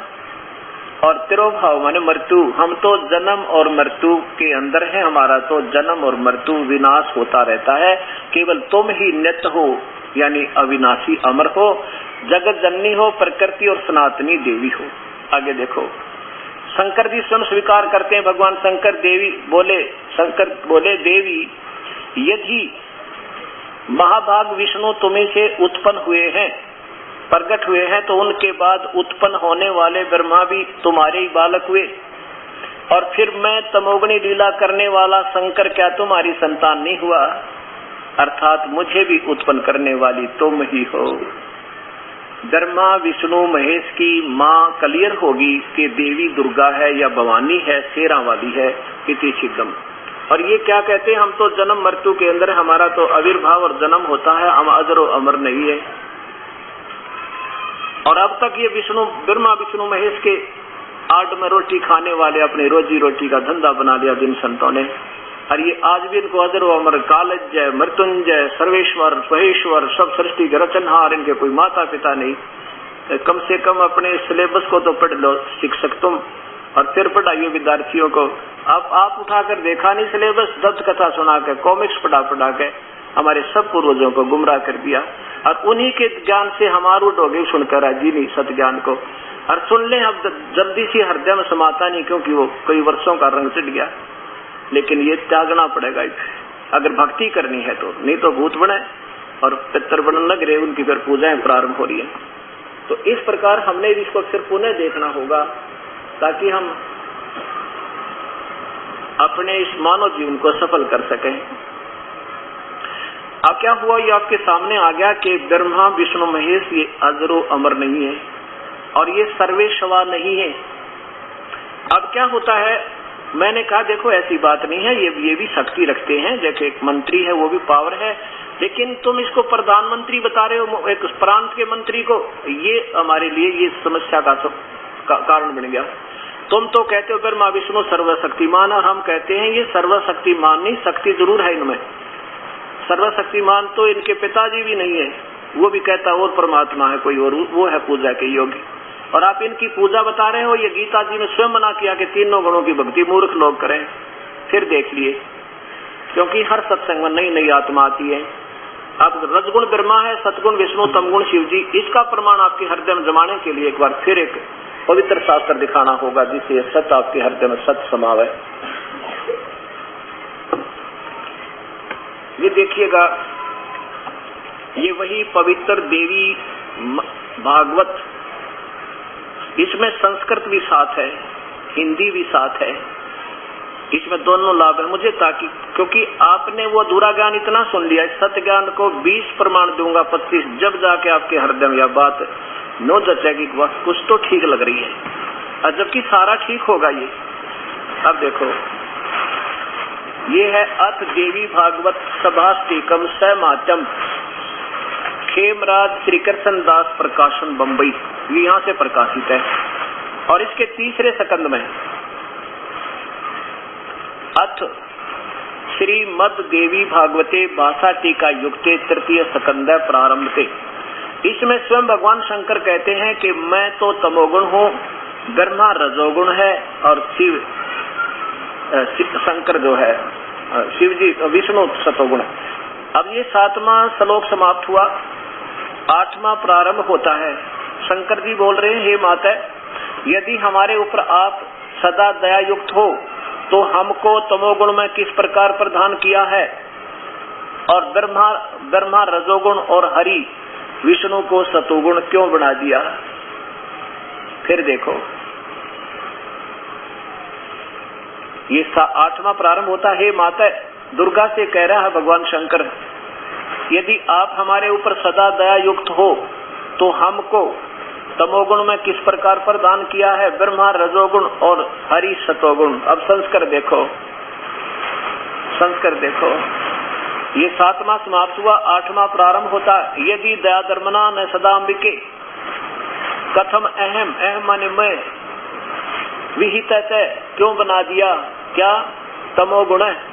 और तिरोभाव माने मृत्यु, हम तो जन्म और मृत्यु के अंदर है, हमारा तो जन्म और मृत्यु विनाश होता रहता है, केवल तुम ही नित्य हो, यानी अविनाशी अमर हो, जगत जननी हो, प्रकृति और सनातनी देवी हो। आगे देखो, शंकर जी स्वयं स्वीकार करते हैं, भगवान शंकर बोले देवी यदि महाभाग विष्णु तुम्हीं से उत्पन्न हुए हैं, प्रकट हुए हैं, तो उनके बाद उत्पन्न होने वाले ब्रह्मा भी तुम्हारे ही बालक हुए, और फिर मैं तमोगुणी लीला करने वाला शंकर क्या तुम्हारी संतान नहीं हुआ? अर्थात मुझे भी उत्पन्न करने वाली तुम ही हो। ब्रह्मा विष्णु महेश की माँ क्लियर होगी कि देवी दुर्गा है या भवानी है, शेरा वाली है, इति सिद्धम। और ये क्या कहते हैं, हम तो जन्म मृत्यु के अंदर, हमारा तो आविर्भाव और जन्म होता है, हम अजर अमर नहीं है। और अब तक ये ब्रह्मा विष्णु महेश के आड़ में रोटी खाने वाले अपनी रोजी रोटी का धंधा बना लिया जिन संतों ने, और ये आज भी इनको अजर अमर, कालज्जय, मृत्युंजय, सर्वेश्वर, महेश्वर, सब सृष्टि के रचनहार, इनके कोई माता पिता नहीं। कम से कम अपने सिलेबस को तो पढ़ लो शिक्षक तुम, और फिर पढ़ाइए विद्यार्थियों को। अब आप उठाकर देखा नहीं सिलेबस, दत्त कथा सुना के, कॉमिक्स पढ़ा के हमारे सब पूर्वजों को गुमराह कर दिया, और उन्हीं के ज्ञान से हम आरूढ़ हो गए, सुनकर राजी नहीं सत ज्ञान को। और सुन लें अब जल्दी से हृदय में समाता नहीं, क्योंकि वो कई वर्षों का रंग चढ़ गया, लेकिन ये त्यागना पड़ेगा अगर भक्ति करनी है तो, नहीं तो भूत बने और पितर बनने लग रहे, उनकी फिर पूजाएं प्रारंभ हो रही है। तो इस प्रकार हमने इसको फिर पुनः देखना होगा ताकि हम अपने इस मानव जीवन को सफल कर सकें। अब क्या हुआ, ये आपके सामने आ गया कि ब्रह्मा विष्णु महेश ये अजरो अमर नहीं है और ये सर्वेश्वर नहीं है। अब क्या होता है, मैंने कहा देखो ऐसी बात नहीं है, ये भी शक्ति रखते हैं, जैसे एक मंत्री है वो भी पावर है, लेकिन तुम इसको प्रधानमंत्री बता रहे हो एक प्रांत के मंत्री को, ये हमारे लिए ये समस्या का कारण बन गया। तुम तो कहते हो ब्रह्मा विष्णु सर्वशक्तिमान, और हम कहते हैं ये सर्वशक्तिमान नहीं, शक्ति जरूर है इनमें, सर्वशक्तिमान तो इनके पिताजी भी नहीं है, वो भी कहता और परमात्मा है कोई और, वो है पूजा के योग्य, और आप इनकी पूजा बता रहे हो। ये गीता जी ने स्वयं मना किया कि तीनों गुणों की भक्ति मूर्ख लोग करें। फिर देख लिए, क्योंकि हर सत्संग में नई नई आत्मा आती है। अब रजगुण ब्रह्मा है, सतगुण विष्णु, तमगुण शिव जी, इसका प्रमाण आपके हृदय में जमाने के लिए एक बार फिर एक पवित्र शास्त्र दिखाना होगा जिससे सत्य आपके हृदय में सत्य समावे। ये देखिएगा, ये वही पवित्र देवी भागवत, इसमें संस्कृत भी साथ है, हिंदी भी साथ है, इसमें दोनों लाभ है मुझे, ताकि क्योंकि आपने वो अधूरा ज्ञान इतना सुन लिया, सत्य ज्ञान को 20 प्रमाण दूंगा 25, जब जाके आपके हृदय में यह बात नो जचेगी कुछ तो ठीक लग रही है, और जबकि सारा ठीक होगा ये। अब देखो, ये है अथ देवी भागवत सभाष्टिकम सैमाचम, खेमराज श्री कृष्ण दास प्रकाशन बम्बई, ये यहाँ से प्रकाशित है। और इसके तीसरे सकंद में अथ श्रीमद देवी भागवते भाषा टीका युक्ते तृतीय सकंद प्रारंभते, इसमें स्वयं भगवान शंकर कहते हैं कि मैं तो तमोगुण हूँ, ब्रह्मा रजोगुण है, और शिव शंकर जो है शिव जी विष्णु सतोगुण। अब ये 7वां श्लोक समाप्त हुआ, 8वां प्रारंभ होता है। शंकर जी बोल रहे हैं, हे माता, यदि हमारे ऊपर आप सदा दया युक्त हो तो हमको तमोगुण में किस प्रकार प्रदान किया है, और ब्रह्मा रजोगुण और हरि विष्णु को सतोगुण क्यों बना दिया। फिर देखो, ये 8वां प्रारंभ होता है, हे माता, दुर्गा से कह रहा है भगवान शंकर, यदि आप हमारे ऊपर सदा दया युक्त हो तो हमको तमोगुण में किस प्रकार प्रदान किया है, ब्रह्मा रजोगुण और हरि सतोगुण। अब संस्कार देखो, ये 7वां समाप्त हुआ, 8वां प्रारंभ होता, यदि दया धर्मना न सदा अंबिके कथम अहम, अहम माने मैं, विहित क्यों बना दिया, क्या तमोगुण है,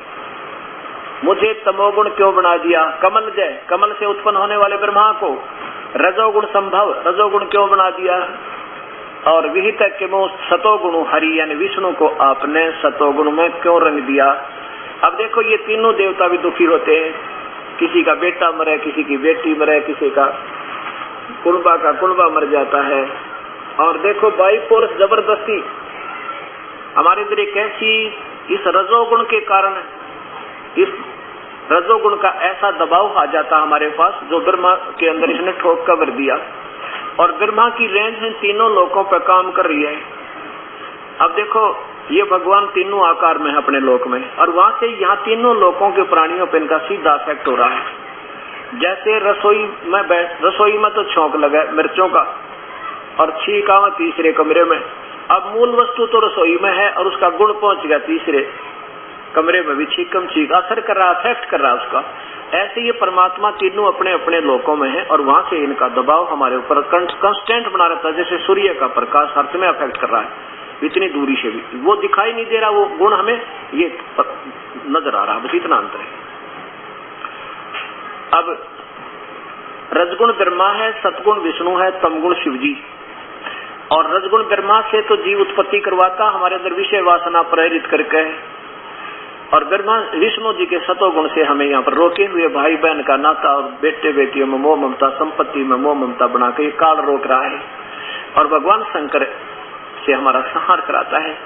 मुझे तमोगुण क्यों बना दिया, कमल जय, कमल से उत्पन्न होने वाले ब्रह्मा को रजोगुण संभव, रजोगुण क्यों बना दिया, और विहित के मुँह सतोगुण हरि यानी विष्णु को आपने सतोगुण में क्यों रंग दिया। अब देखो, ये तीनों देवता भी दुखी होते हैं, किसी का बेटा मरे, किसी की बेटी मरे, किसी का कुंबा मर जाता है, और देखो बाई फोर्स जबरदस्ती हमारे अंदर एक ऐसी, इस रजोगुण के कारण, इस रजोगुण का ऐसा दबाव आ जाता हमारे पास, जो ब्रह्मा के अंदर इसने ठोक कर भर दिया, और ब्रह्मा की रेंज इन तीनों लोकों पर काम कर रही है। अब देखो, ये भगवान तीनों आकार में है अपने लोक में, और वहां से यहाँ तीनों लोकों के प्राणियों पर इनका सीधा इफेक्ट हो रहा है। जैसे रसोई में तो छौंक लगा मिर्चों का, और छींका में तीसरे कमरे में, अब मूल वस्तु तो रसोई में है और उसका गुण पहुंच गया तीसरे कमरे में भी, छींक असर कर रहा, अफेक्ट कर रहा है उसका। ऐसे ये परमात्मा तीनों अपने अपने लोकों में है, और वहां से इनका दबाव हमारे ऊपर कंस्टेंट बना रहता है, जैसे सूर्य का प्रकाश अर्थ में अफेक्ट कर रहा है, इतनी दूरी से भी वो दिखाई नहीं दे रहा, वो गुण हमें ये नजर आ रहा है, बस इतना अंतर है। अब रजगुण ब्रह्मा है, सतगुण विष्णु है, तमगुण शिव जी। और रजगुण ब्रह्मा से तो जीव उत्पत्ति करवाता हमारे अंदर विषय वासना प्रेरित करके, और ब्रह्मा विष्णु जी के सतोगुण से हमें यहाँ पर रोके हुए भाई बहन का नाता और बेटे बेटियों में मोह ममता, संपत्ति में मोह ममता बना के ये काल रोक रहा है। और भगवान शंकर से हमारा संहार कराता है।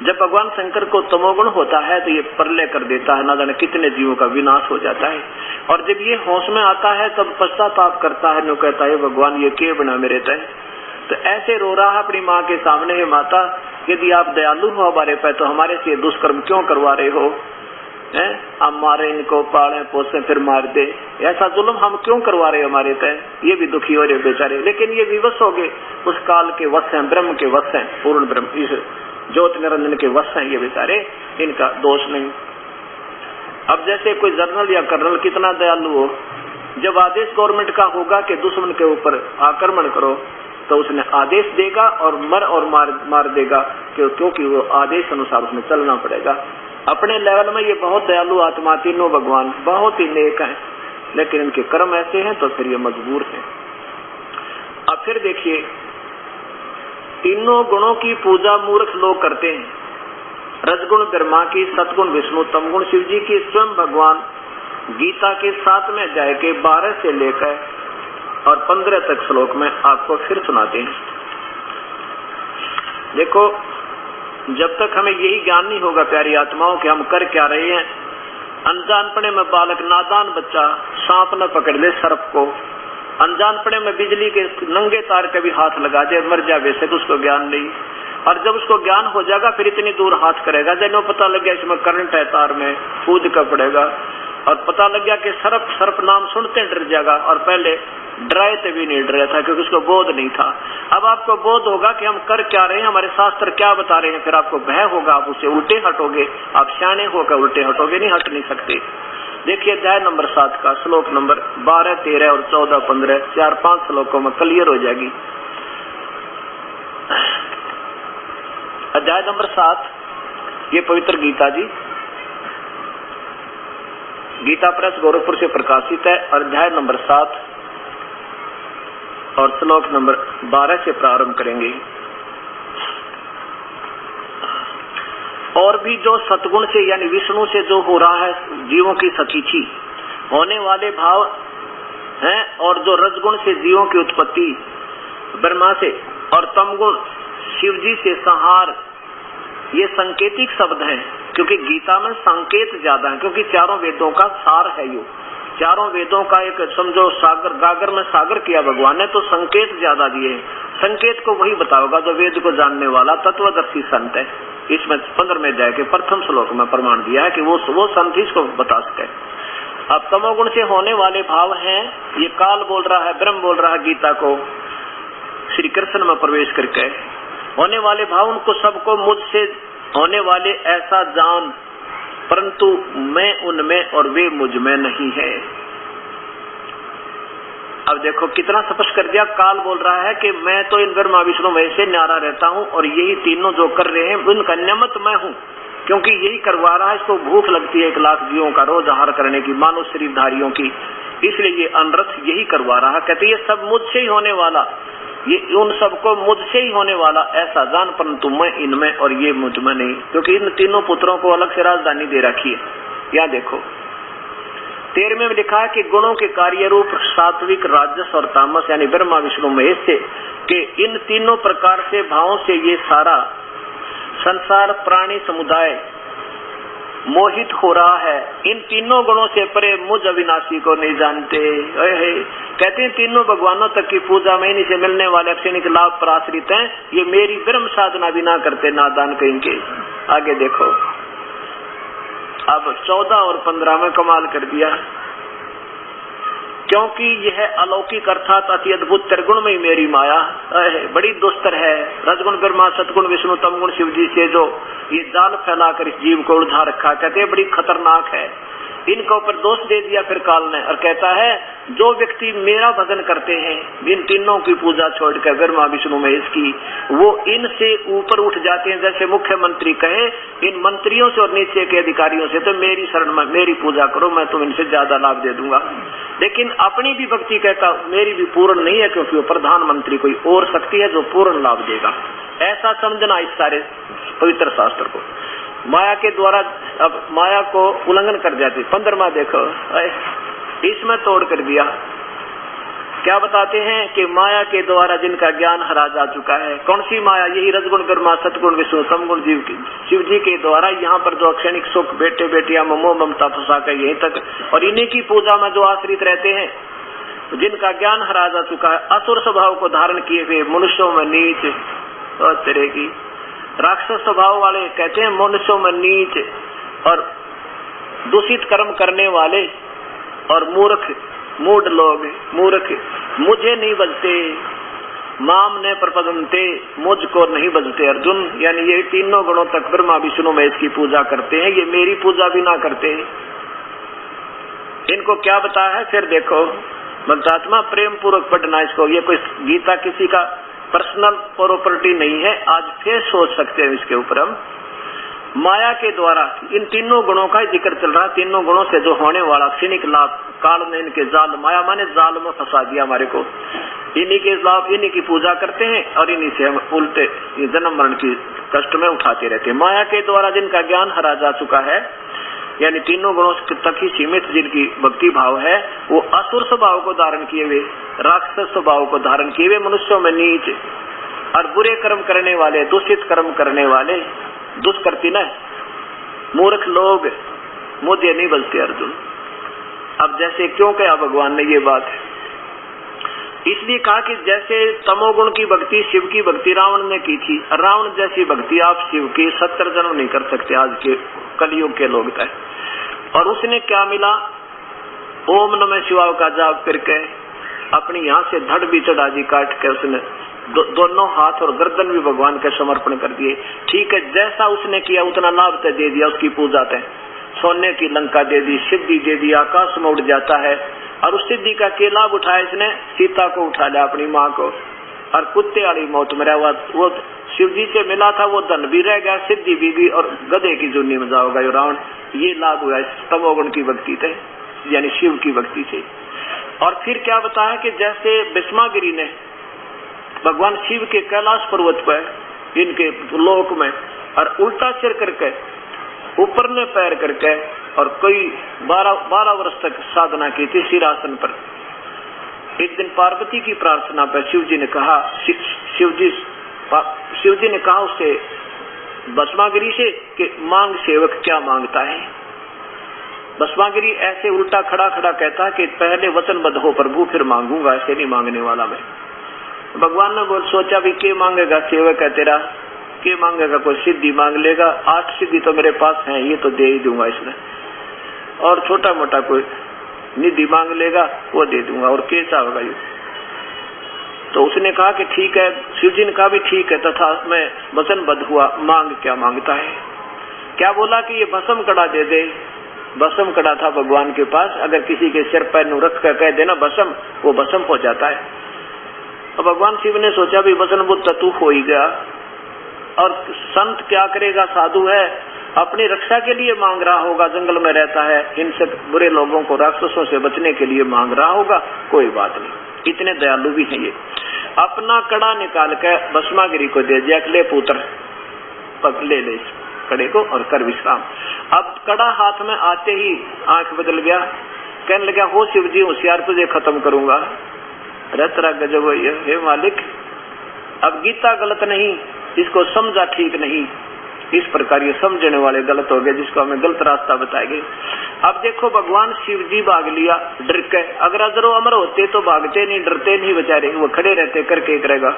जब भगवान शंकर को तमोगुण होता है तो ये प्रलय कर देता है, ना जाने कितने जीवों का विनाश हो जाता है। और जब ये होश में आता है तब पश्चाताप करता है, नो कहता है भगवान ये के बना मेरे तय। तो ऐसे रो रहा है अपनी माँ के सामने, हे माता यदि आप दयालु हो हमारे पे तो हमारे से दुष्कर्म क्यों करवा रहे हो? हम मारे इनको, पाले पोसे फिर मार दे, ऐसा जुल्म हम क्यों करवा रहे हो हमारे तय? ये भी दुखी हो रहे बेचारे, लेकिन ये विवश हो गए, उस काल के वश हैं, ब्रह्म के वश हैं, पूर्ण ब्रह्म इस ज्योति निरंजन के वश हैं ये बेचारे, इनका दोष नहीं। अब जैसे कोई जनरल या कर्नल कितना दयालु हो, जब आदेश गवर्नमेंट का होगा कि दुश्मन के ऊपर आक्रमण करो तो उसने आदेश देगा और मार देगा, क्योंकि वो आदेश अनुसार उसमें चलना पड़ेगा। अपने लेवल में ये बहुत दयालु आत्मा, तीनों भगवान बहुत ही नेक हैं, लेकिन इनके कर्म ऐसे हैं तो फिर ये मजबूर हैं। अब फिर देखिए, तीनों गुणों की पूजा मूर्ख लोग करते हैं। रजगुण ब्रह्मा की, सतगुण विष्णु, तमगुण शिव जी की। स्वयं भगवान गीता के 7वें अध्याय के 12 से लेकर और 15 तक श्लोक में आपको फिर सुनाते हैं। देखो, जब तक हमें यही ज्ञान नहीं होगा प्यारी आत्माओं कि हम कर क्या रहे हैं, अनजानपने में बालक, नादान बच्चा सांप न पकड़ ले सर्प को, अनजानपने में बिजली के नंगे तार के भी हाथ लगा दे, मर जाए वैसे तो उसको ज्ञान नहीं। और जब उसको ज्ञान हो जाएगा फिर इतनी दूर हाथ करेगा, जब पता लग गया इसमें करंट है तार में, कूद कर पड़ेगा। और पता लग गया कि सर्प नाम सुनते डर जाएगा, और पहले डराए थे भी नहीं डरा था क्योंकि उसको बोध नहीं था। अब आपको बोध होगा कि हम कर क्या रहे हैं, हमारे शास्त्र क्या बता रहे हैं, फिर आपको भय होगा, आप उसे उल्टे हटोगे। आप सियाने होकर उल्टे हटोगे नहीं, हट नहीं सकते। देखिए अध्याय नंबर 7 का श्लोक नंबर 12, 13 और 14, 15 4-5 श्लोकों में क्लियर हो जाएगी। अध्याय नंबर 7 ये पवित्र गीता जी, गीता प्रेस गोरखपुर से प्रकाशित है। और अध्याय नंबर 7 और श्लोक नंबर 12 से प्रारंभ करेंगे। और भी जो सतगुण से यानी विष्णु से जो हो रहा है जीवों की सकीची होने वाले भाव हैं, और जो रजगुण से जीवों की उत्पत्ति ब्रह्मा से, और तमगुण शिव जी से संहार, ये संकेतिक शब्द हैं क्योंकि गीता में संकेत ज्यादा है, क्योंकि चारों वेदों का सार है। ये चारों वेदों का एक समझो सागर, गागर में सागर किया भगवान ने, तो संकेत ज्यादा दिए। संकेत को वही बताओगा जो वेद को जानने वाला तत्वदर्शी संत है। इसमें 15वें अध्याय के प्रथम श्लोक में प्रमाण दिया है कि वो संत इसको बता सके। अब तमोगुण से होने वाले भाव हैं, ये काल बोल रहा है, ब्रह्म बोल रहा है गीता को श्री कृष्ण में प्रवेश करके। होने वाले भाव उनको सबको मुझसे होने वाले ऐसा जान, परंतु मैं उनमें और वे मुझ में नहीं है। अब देखो कितना स्पष्ट कर दिया। काल बोल रहा है कि मैं तो इन ब्रह्मा विष्णु में से न्यारा रहता हूँ, और यही तीनों जो कर रहे हैं उनका नियमित मैं हूँ, क्योंकि यही करवा रहा है। इसको भूख लगती है 1 लाख जीवों का रोज आहार करने की, मानव शरीरधारियों की, इसलिए ये अनर्थ यही करवा रहा। कहते ये सब मुझसे ही होने वाला, ये उन सबको मुझसे ही होने वाला ऐसा जान, परंतु मैं इनमें और ये मुझ में नहीं। क्योंकि इन तीनों पुत्रों को अलग से राजधानी दे रखी है। यहाँ देखो 13वें में लिखा है कि गुणों के कार्य रूप सात्विक, राजस और तामस यानी ब्रह्मा विष्णु महेश से कि इन तीनों प्रकार से भावों से ये सारा संसार प्राणी समुदाय मोहित हो रहा है। इन तीनों गुणों से परे मुझ अविनाशी को नहीं जानते। कहते हैं तीनों भगवानों तक की पूजा में इन्हीं से मिलने वाले क्षणिक लाभ पर आश्रित हैं। ये मेरी ब्रह्म साधना भी ना करते, नादान कहेंगे। आगे देखो, अब 14 और 15 में कमाल कर दिया, क्योंकि यह अलौकिक अर्थात अति अद्भुत त्रिगुण में मेरी माया बड़ी दुस्तर है। रजगुण ब्रह्मा, सतगुण विष्णु, तमगुण शिव जी से जो ये जाल फैलाकर इस जीव को उलझा रखा, कहते हैं बड़ी खतरनाक है। इनके ऊपर दोष दे दिया फिर काल ने, और कहता है जो व्यक्ति मेरा भजन करते हैं, इन तीनों की पूजा छोड़कर ब्रह्मा विष्णु महेश की, वो इनसे ऊपर उठ जाते हैं। जैसे मुख्यमंत्री कहे इन मंत्रियों से और नीचे के अधिकारियों से, तो मेरी शरण में मेरी पूजा करो, मैं तुम इनसे ज्यादा लाभ दे दूंगा। लेकिन अपनी भी भक्ति कहता मेरी भी पूर्ण नहीं है, क्योंकि वो प्रधानमंत्री कोई और शक्ति है जो पूर्ण लाभ देगा। ऐसा समझना इस सारे पवित्र शास्त्र को। माया के द्वारा अब माया को उल्लंघन कर जाती। 15वां देखो, इसमें तोड़ कर दिया। क्या बताते हैं कि माया के द्वारा जिनका ज्ञान हरा जा चुका है। कौन सी माया? यही रजगुण ब्रह्मा सतगुण विष्णु समगुण जीव की शिव जी के द्वारा यहाँ पर जो क्षणिक सुख बेटे बेटियां मोह ममता फंसा कर यहीं तक, और इन्हीं की पूजा में जो आश्रित रहते हैं, जिनका ज्ञान हरा जा चुका है, असुर स्वभाव को धारण किए हुए मनुष्यों में नीच और तरह की राक्षस स्वभाव वाले, कहते हैं मनुष्यों में नीच और दूषित कर्म करने वाले और मूर्ख मूढ़ लोग, मूर्ख मुझे नहीं बजते, माम ने प्रपदनते, मुझको नहीं बजते अर्जुन। यानी ये तीनों गुणों तक ब्रह्मा विष्णु में इसकी पूजा करते हैं, ये मेरी पूजा भी ना करते। इनको क्या बताया है फिर देखो, भक्तात्मा प्रेम पूर्वक पढ़ना इसको। ये कोई गीता किसी का पर्सनल प्रॉपर्टी नहीं है, आज फिर सोच सकते हैं इसके ऊपर हम। माया के द्वारा इन तीनों गुणों का जिक्र चल रहा, तीनों गुणों से जो होने वाला क्षणिक लाभ, काल ने इनके जाल, माया माने जाल में फंसा दिया हमारे को, इन्हीं के लाभ इन्हीं की पूजा करते हैं और इन्हीं से हम उल्टे जन्म मरण की कष्ट में उठाते रहते हैं। माया के द्वारा जिनका ज्ञान हरा जा चुका है, यानी तीनों गुणों तक ही सीमित जिनकी भक्ति भाव है, वो असुर स्वभाव को धारण किए हुए, राक्षस स्वभाव को धारण किए हुए, मनुष्यों में नीच और बुरे कर्म करने वाले, दूषित कर्म करने वाले, दुष्कृति न मूर्ख लोग मुझे नहीं बजते अर्जुन। अब जैसे क्यों कहा भगवान ने ये बात? इसलिए कहा कि जैसे तमोगुण की भक्ति, शिव की भक्ति रावण ने की थी, रावण जैसी भक्ति आप शिव की 70 जन्म नहीं कर सकते आज के कलयुग के लोग तय। और उसने क्या मिला? ओम नमः शिवाय का जाप करके अपनी यहाँ से धड़ भी चढ़ा दी, काट के उसने दोनों हाथ और गर्दन भी भगवान के समर्पण कर दिए। ठीक है, जैसा उसने किया उतना लाभ तय दे दिया, उसकी पूजा तय सोने की लंका दे दी, सिद्धि दे दी, आकाश में उड़ जाता है। और उस सिद्धि का क्या लाभ उठाया इसने? सीता को उठा लिया, अपनी माँ को, और कुत्ते वाली मौत मरा हुआ। वो शिव जी से मिला था, वो धन भी रह गया, सिद्धि भी गई, और गधे की जुन्नी में जाओगा ये रावण। ये लाभ हुआ इस तमोगुण की भक्ति से, यानी शिव की भक्ति से। और फिर क्या बताया कि जैसे भस्मागिरी ने भगवान शिव के कैलाश पर्वत पर इनके लोक में और उल्टा सिर करके ऊपर ने पैर करके और कोई 12 वर्ष तक साधना की थी सिरासन पर। एक दिन पार्वती की प्रार्थना पर शिव जी ने कहा, शिव जी ने कहा उससे भस्मागिरी से कि मांग सेवक क्या मांगता है। भस्मागिरी ऐसे उल्टा खड़ा खड़ा कहता कि पहले वचनबद्ध हो प्रभु, फिर मांगूंगा, ऐसे नहीं मांगने वाला मैं। भगवान ने बोल सोचा भी के मांगेगा सेवक है तेरा, के मांगेगा? कोई सिद्धि मांग लेगा, 8 सिद्धि तो मेरे पास है, ये तो दे ही दूंगा इसमें। और छोटा मोटा कोई निधि मांग लेगा वो दे दूंगा, और कैसा होगा ये? तो उसने कहा कि ठीक है, शिव जी ने कहा भी ठीक है, तथा मैं वचनबद्ध हुआ, मांग क्या मांगता है? क्या बोला कि ये भस्म कड़ा दे दे। भस्म कड़ा था भगवान के पास, अगर किसी के सिर पर नु रख कर कह देना भस्म, वो भस्म हो जाता है। अब भगवान शिव ने सोचा भी वचन बुद्ध तू हो ही गया, और संत क्या करेगा, साधु है, अपनी रक्षा के लिए मांग रहा होगा, जंगल में रहता है, इनसे बुरे लोगों को, राक्षसों से बचने के लिए मांग रहा होगा, कोई बात नहीं, इतने दयालु भी हैं ये। अपना कड़ा निकाल कर भस्मागिरी को दे दिया, ले पुत्र पग ले ले इस कड़े को और कर विश्राम। अब कड़ा हाथ में आते ही आंख बदल गया, कहने लगा हो शिव जी होशियार, तुझे खत्म करूंगा। रतरा गजब हे मालिक, अब गीता गलत नहीं, इसको समझा ठीक नहीं, इस प्रकार ये समझने वाले गलत हो गए, जिसको हमें गलत रास्ता बताए गए। अब देखो भगवान शिव जी भाग लिया डर के, अगर अजरो अमर होते तो भागते नहीं, डरते नहीं बेचारे, वो खड़े रहते करके करेगा,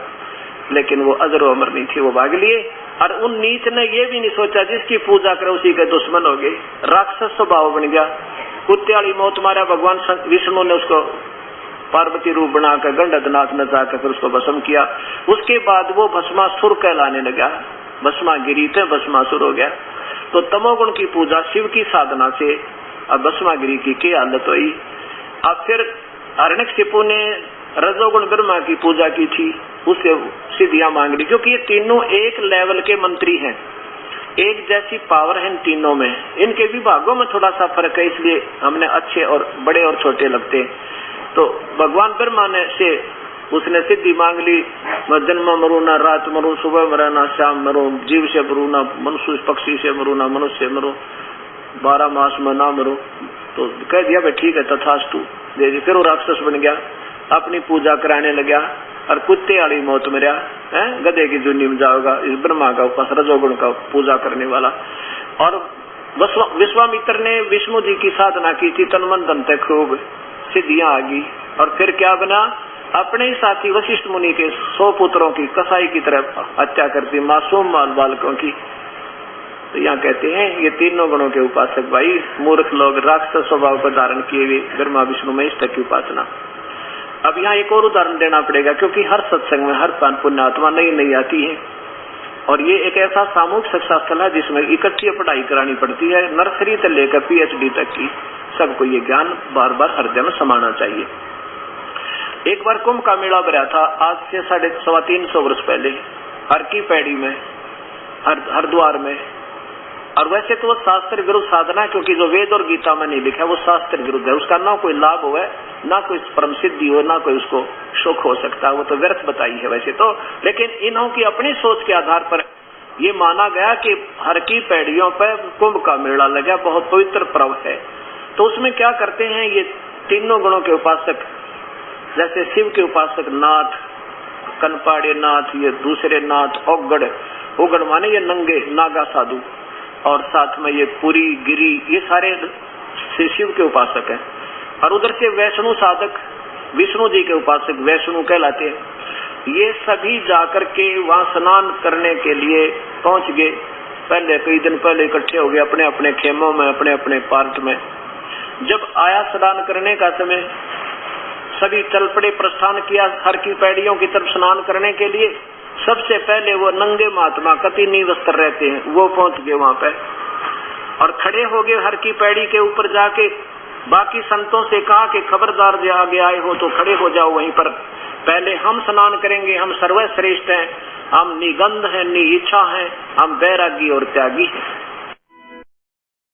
लेकिन वो अजरो अमर नहीं थे, वो भाग लिए। और उन नीच ने ये भी नहीं सोचा जिसकी पूजा करे उसी के दुश्मन हो गए, राक्षस स्वभाव बन गया, कुत्ते वाली मौत मारा। भगवान विष्णु ने उसको पार्वती रूप बनाकर गंडनाथ नचाकर फिर उसको भस्म किया। उसके बाद वो भस्मासुर कहलाने लगा, भस्मागिरी थे भस्मासुर हो गया। तो तमोगुण की पूजा शिव की साधना से अब भस्मागिरी की क्या हालत हुई। अब फिर हिरण्यकशिपु ने रजोगुण ब्रह्मा की पूजा की थी, उससे सिद्धियां मांग ली, क्योंकि ये तीनों एक लेवल के मंत्री हैं, एक जैसी पावर है इन तीनों में। इनके विभागों में थोड़ा सा फर्क है, इसलिए हमने अच्छे और बड़े और छोटे लगते हैं। तो भगवान ब्रह्मा ने से उसने सिद्धि मांग ली, मैं जन्म मरू ना, रात मरू, सुबह मरा ना, शाम मरू, जीव से मरू ना, मनुष्य पक्षी से मरू ना, मनुष्य से मरू, 12 मास में ना मरू। तो कह दिया भाई ठीक है तथास्तु दे दी। फिर वो राक्षस बन गया, अपनी पूजा कराने लगा और कुत्ते वाली मौत मरिया है, गधे की जुन्नी में जाओगा। इस ब्रह्मा का उपास रजोगुण का पूजा करने वाला। और विश्वामित्र ने विष्णु जी की साधना की थी, तन मन धन तक खूब सिद्धियां आ गई। और फिर क्या बना, अपने ही साथी वशिष्ठ मुनि के 100 पुत्रों की कसाई की तरफ हत्या करती, मासूम बालकों की। तो यहाँ कहते हैं ये तीनों गुणों के उपासक भाई मूर्ख लोग, राक्षस स्वभाव को धारण किए हुए ब्रह्मा विष्णु महेश तक की उपासना। अब यहाँ एक और उदाहरण देना पड़ेगा, क्योंकि हर सत्संग में हर पुण्य आत्मा नई नई आती है और ये एक ऐसा सामूहिक शिक्षा स्थल है जिसमें इकट्ठी पढ़ाई करानी पड़ती है, नर्सरी से लेकर PhD तक की। सबको ये ज्ञान बार बार हृदय में समाना चाहिए। एक बार कुंभ का मेला भरा था, आज से 350 वर्ष पहले, हर की पैड़ी में, हरिद्वार में। और वैसे तो वो शास्त्र विरुद्ध साधना है, क्योंकि जो वेद और गीता में नहीं लिखा है वो शास्त्र विरुद्ध है। उसका ना कोई लाभ हो, ना कोई परम सिद्धि हो, ना कोई उसको सुख हो सकता है, वो तो व्यर्थ बताई है वैसे तो। लेकिन इन्हों की अपनी सोच के आधार पर ये माना गया कि हर की पैड़ियों पर कुंभ का मेला लगा, बहुत पवित्र पर्व है। तो उसमें क्या करते हैं ये तीनों गुणों के उपासक, जैसे शिव के उपासक नाथ, कनपाड़े नाथ, ये दूसरे नाथ, उगड़ माने ये नंगे नागा साधु, और साथ में ये पुरी गिरी, ये सारे शिव के उपासक हैं। और उधर से वैष्णु साधक, विष्णु जी के उपासक वैष्णु कहलाते हैं। ये सभी जाकर के वहां स्नान करने के लिए पहुंच गए। पहले कई दिन पहले इकट्ठे हो गए अपने अपने खेमों में, अपने अपने पार्ट में। जब आया स्नान करने का समय, सभी चल पड़े, प्रस्थान किया हर की पैड़ियों की तरफ स्नान करने के लिए। सबसे पहले वो नंगे महात्मा, कति निवस्त्र रहते हैं, वो पहुंच गए वहां पे और खड़े हो गए हर की पैड़ी के ऊपर जाके। बाकी संतों से कहा कि खबरदार जो आगे आए हो तो खड़े हो जाओ वहीं पर, पहले हम स्नान करेंगे, हम सर्वश्रेष्ठ हैं, हम निगंध हैं, निइच्छा हैं, हम बैरागी और त्यागी हैं।